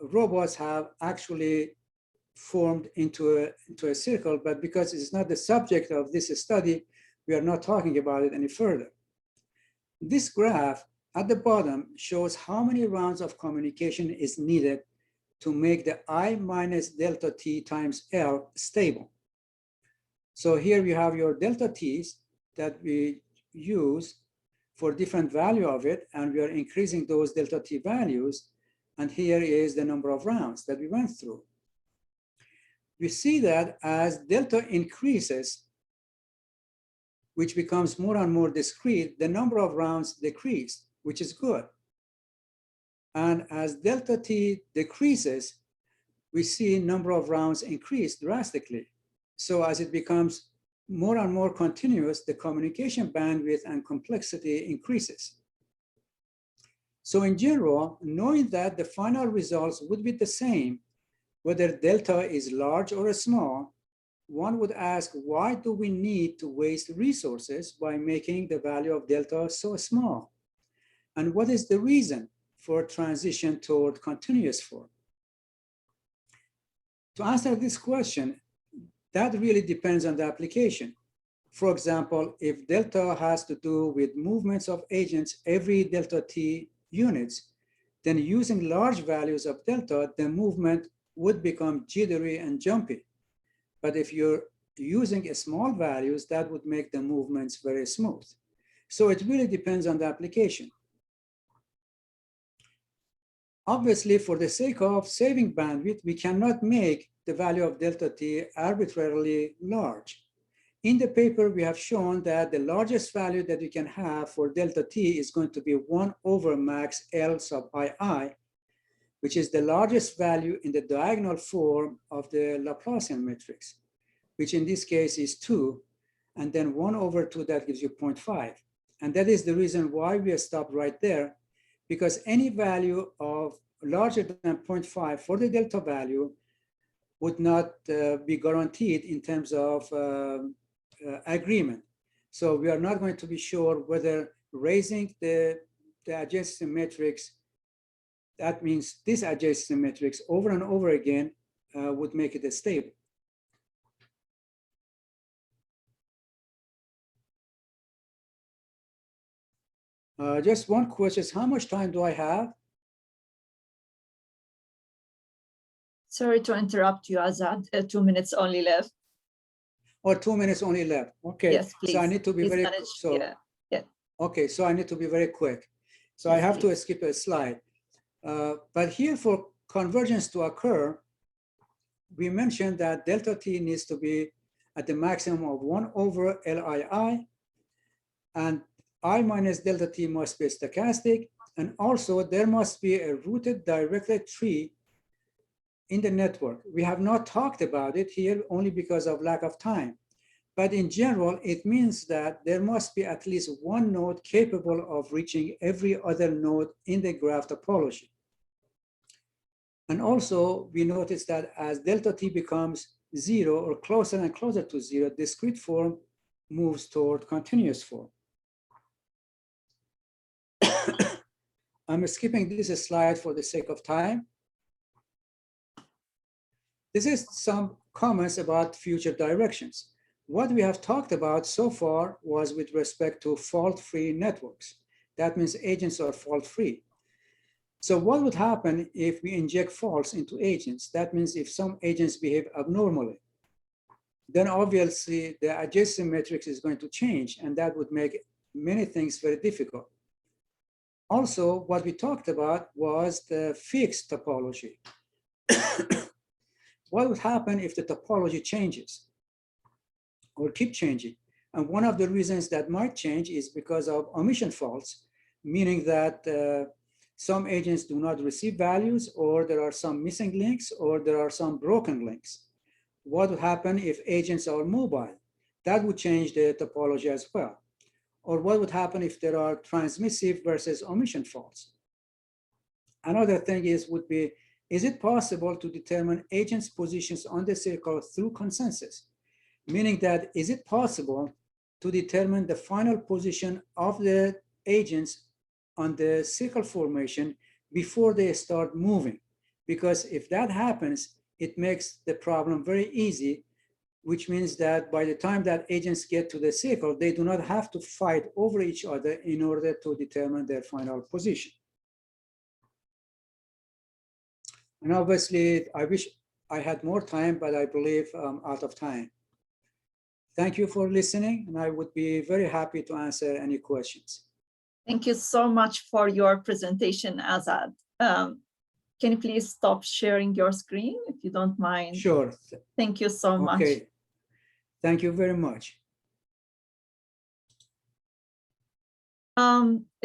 robots have actually formed into a circle, but because it's not the subject of this study, we are not talking about it any further. This graph at the bottom shows how many rounds of communication is needed to make the I minus delta T times L stable. So here you have your delta T's that we use for different value of it, and we are increasing those delta T values. And here is the number of rounds that we went through. We see that as delta increases, which becomes more and more discrete, the number of rounds decrease, which is good. And as delta T decreases, we see number of rounds increase drastically. So as it becomes more and more continuous, the communication bandwidth and complexity increases. So in general, knowing that the final results would be the same, whether delta is large or small, one would ask, why do we need to waste resources by making the value of delta so small? And what is the reason for transition toward continuous form? To answer this question, that really depends on the application. For example, if delta has to do with movements of agents every delta T units, then using large values of delta, the movement would become jittery and jumpy. But if you're using small values, that would make the movements very smooth. So it really depends on the application. Obviously, for the sake of saving bandwidth, we cannot make the value of delta T arbitrarily large. In the paper, we have shown that the largest value that you can have for delta T is going to be 1 over max L sub II, which is the largest value in the diagonal form of the Laplacian matrix, which in this case is 2, and then 1 over 2, that gives you 0.5. And that is the reason why we stopped right there, because any value of larger than 0.5 for the delta value would not be guaranteed in terms of agreement. So we are not going to be sure whether raising the adjacency matrix, that means this adjacency matrix over and over again would make it stable. Just one question, how much time do I have? Sorry to interrupt you, Azad. 2 minutes only left. Or 2 minutes only left. Okay. Yes, please. So I need to be very Okay, so I need to be very quick. So yes, I have to skip a slide. But here, for convergence to occur, we mentioned that delta T needs to be at the maximum of 1 over LII, and I minus delta T must be stochastic, and also there must be a rooted directed tree in the network. We have not talked about it here only because of lack of time. But in general, it means that there must be at least one node capable of reaching every other node in the graph topology. And also, we notice that as delta T becomes 0 or closer and closer to 0, discrete form moves toward continuous form. I'm skipping this slide for the sake of time. This is some comments about future directions. What we have talked about so far was with respect to fault-free networks. That means agents are fault-free. So what would happen if we inject faults into agents? That means if some agents behave abnormally, then obviously the adjacency matrix is going to change, and that would make many things very difficult. Also, what we talked about was the fixed topology. What would happen if the topology changes or keep changing? And one of the reasons that might change is because of omission faults, meaning that some agents do not receive values, or there are some missing links, or there are some broken links. What would happen if agents are mobile? That would change the topology as well. Or what would happen if there are transmissive versus omission faults? Another thing would be, is it possible to determine agents' positions on the circle through consensus? Meaning that, is it possible to determine the final position of the agents on the circle formation before they start moving? Because if that happens, it makes the problem very easy, which means that by the time that agents get to the circle, they do not have to fight over each other in order to determine their final position. And obviously, I wish I had more time, but I believe I'm out of time. Thank you for listening, and I would be very happy to answer any questions. Thank you so much for your presentation, Azad. Can you please stop sharing your screen if you don't mind? Sure. Thank you so much. Okay. Thank you very much.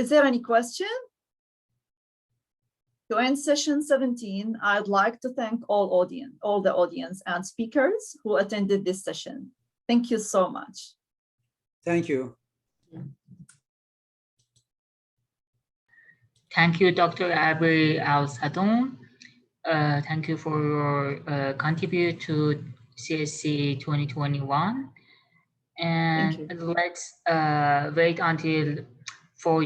Is there any question? To end session 17, I'd like to thank all the audience and speakers who attended this session. Thank you so much. Thank you. Thank you, Dr. Abeer Alsadoon. Thank you for your contribute to CSC 2021. And let's wait until 4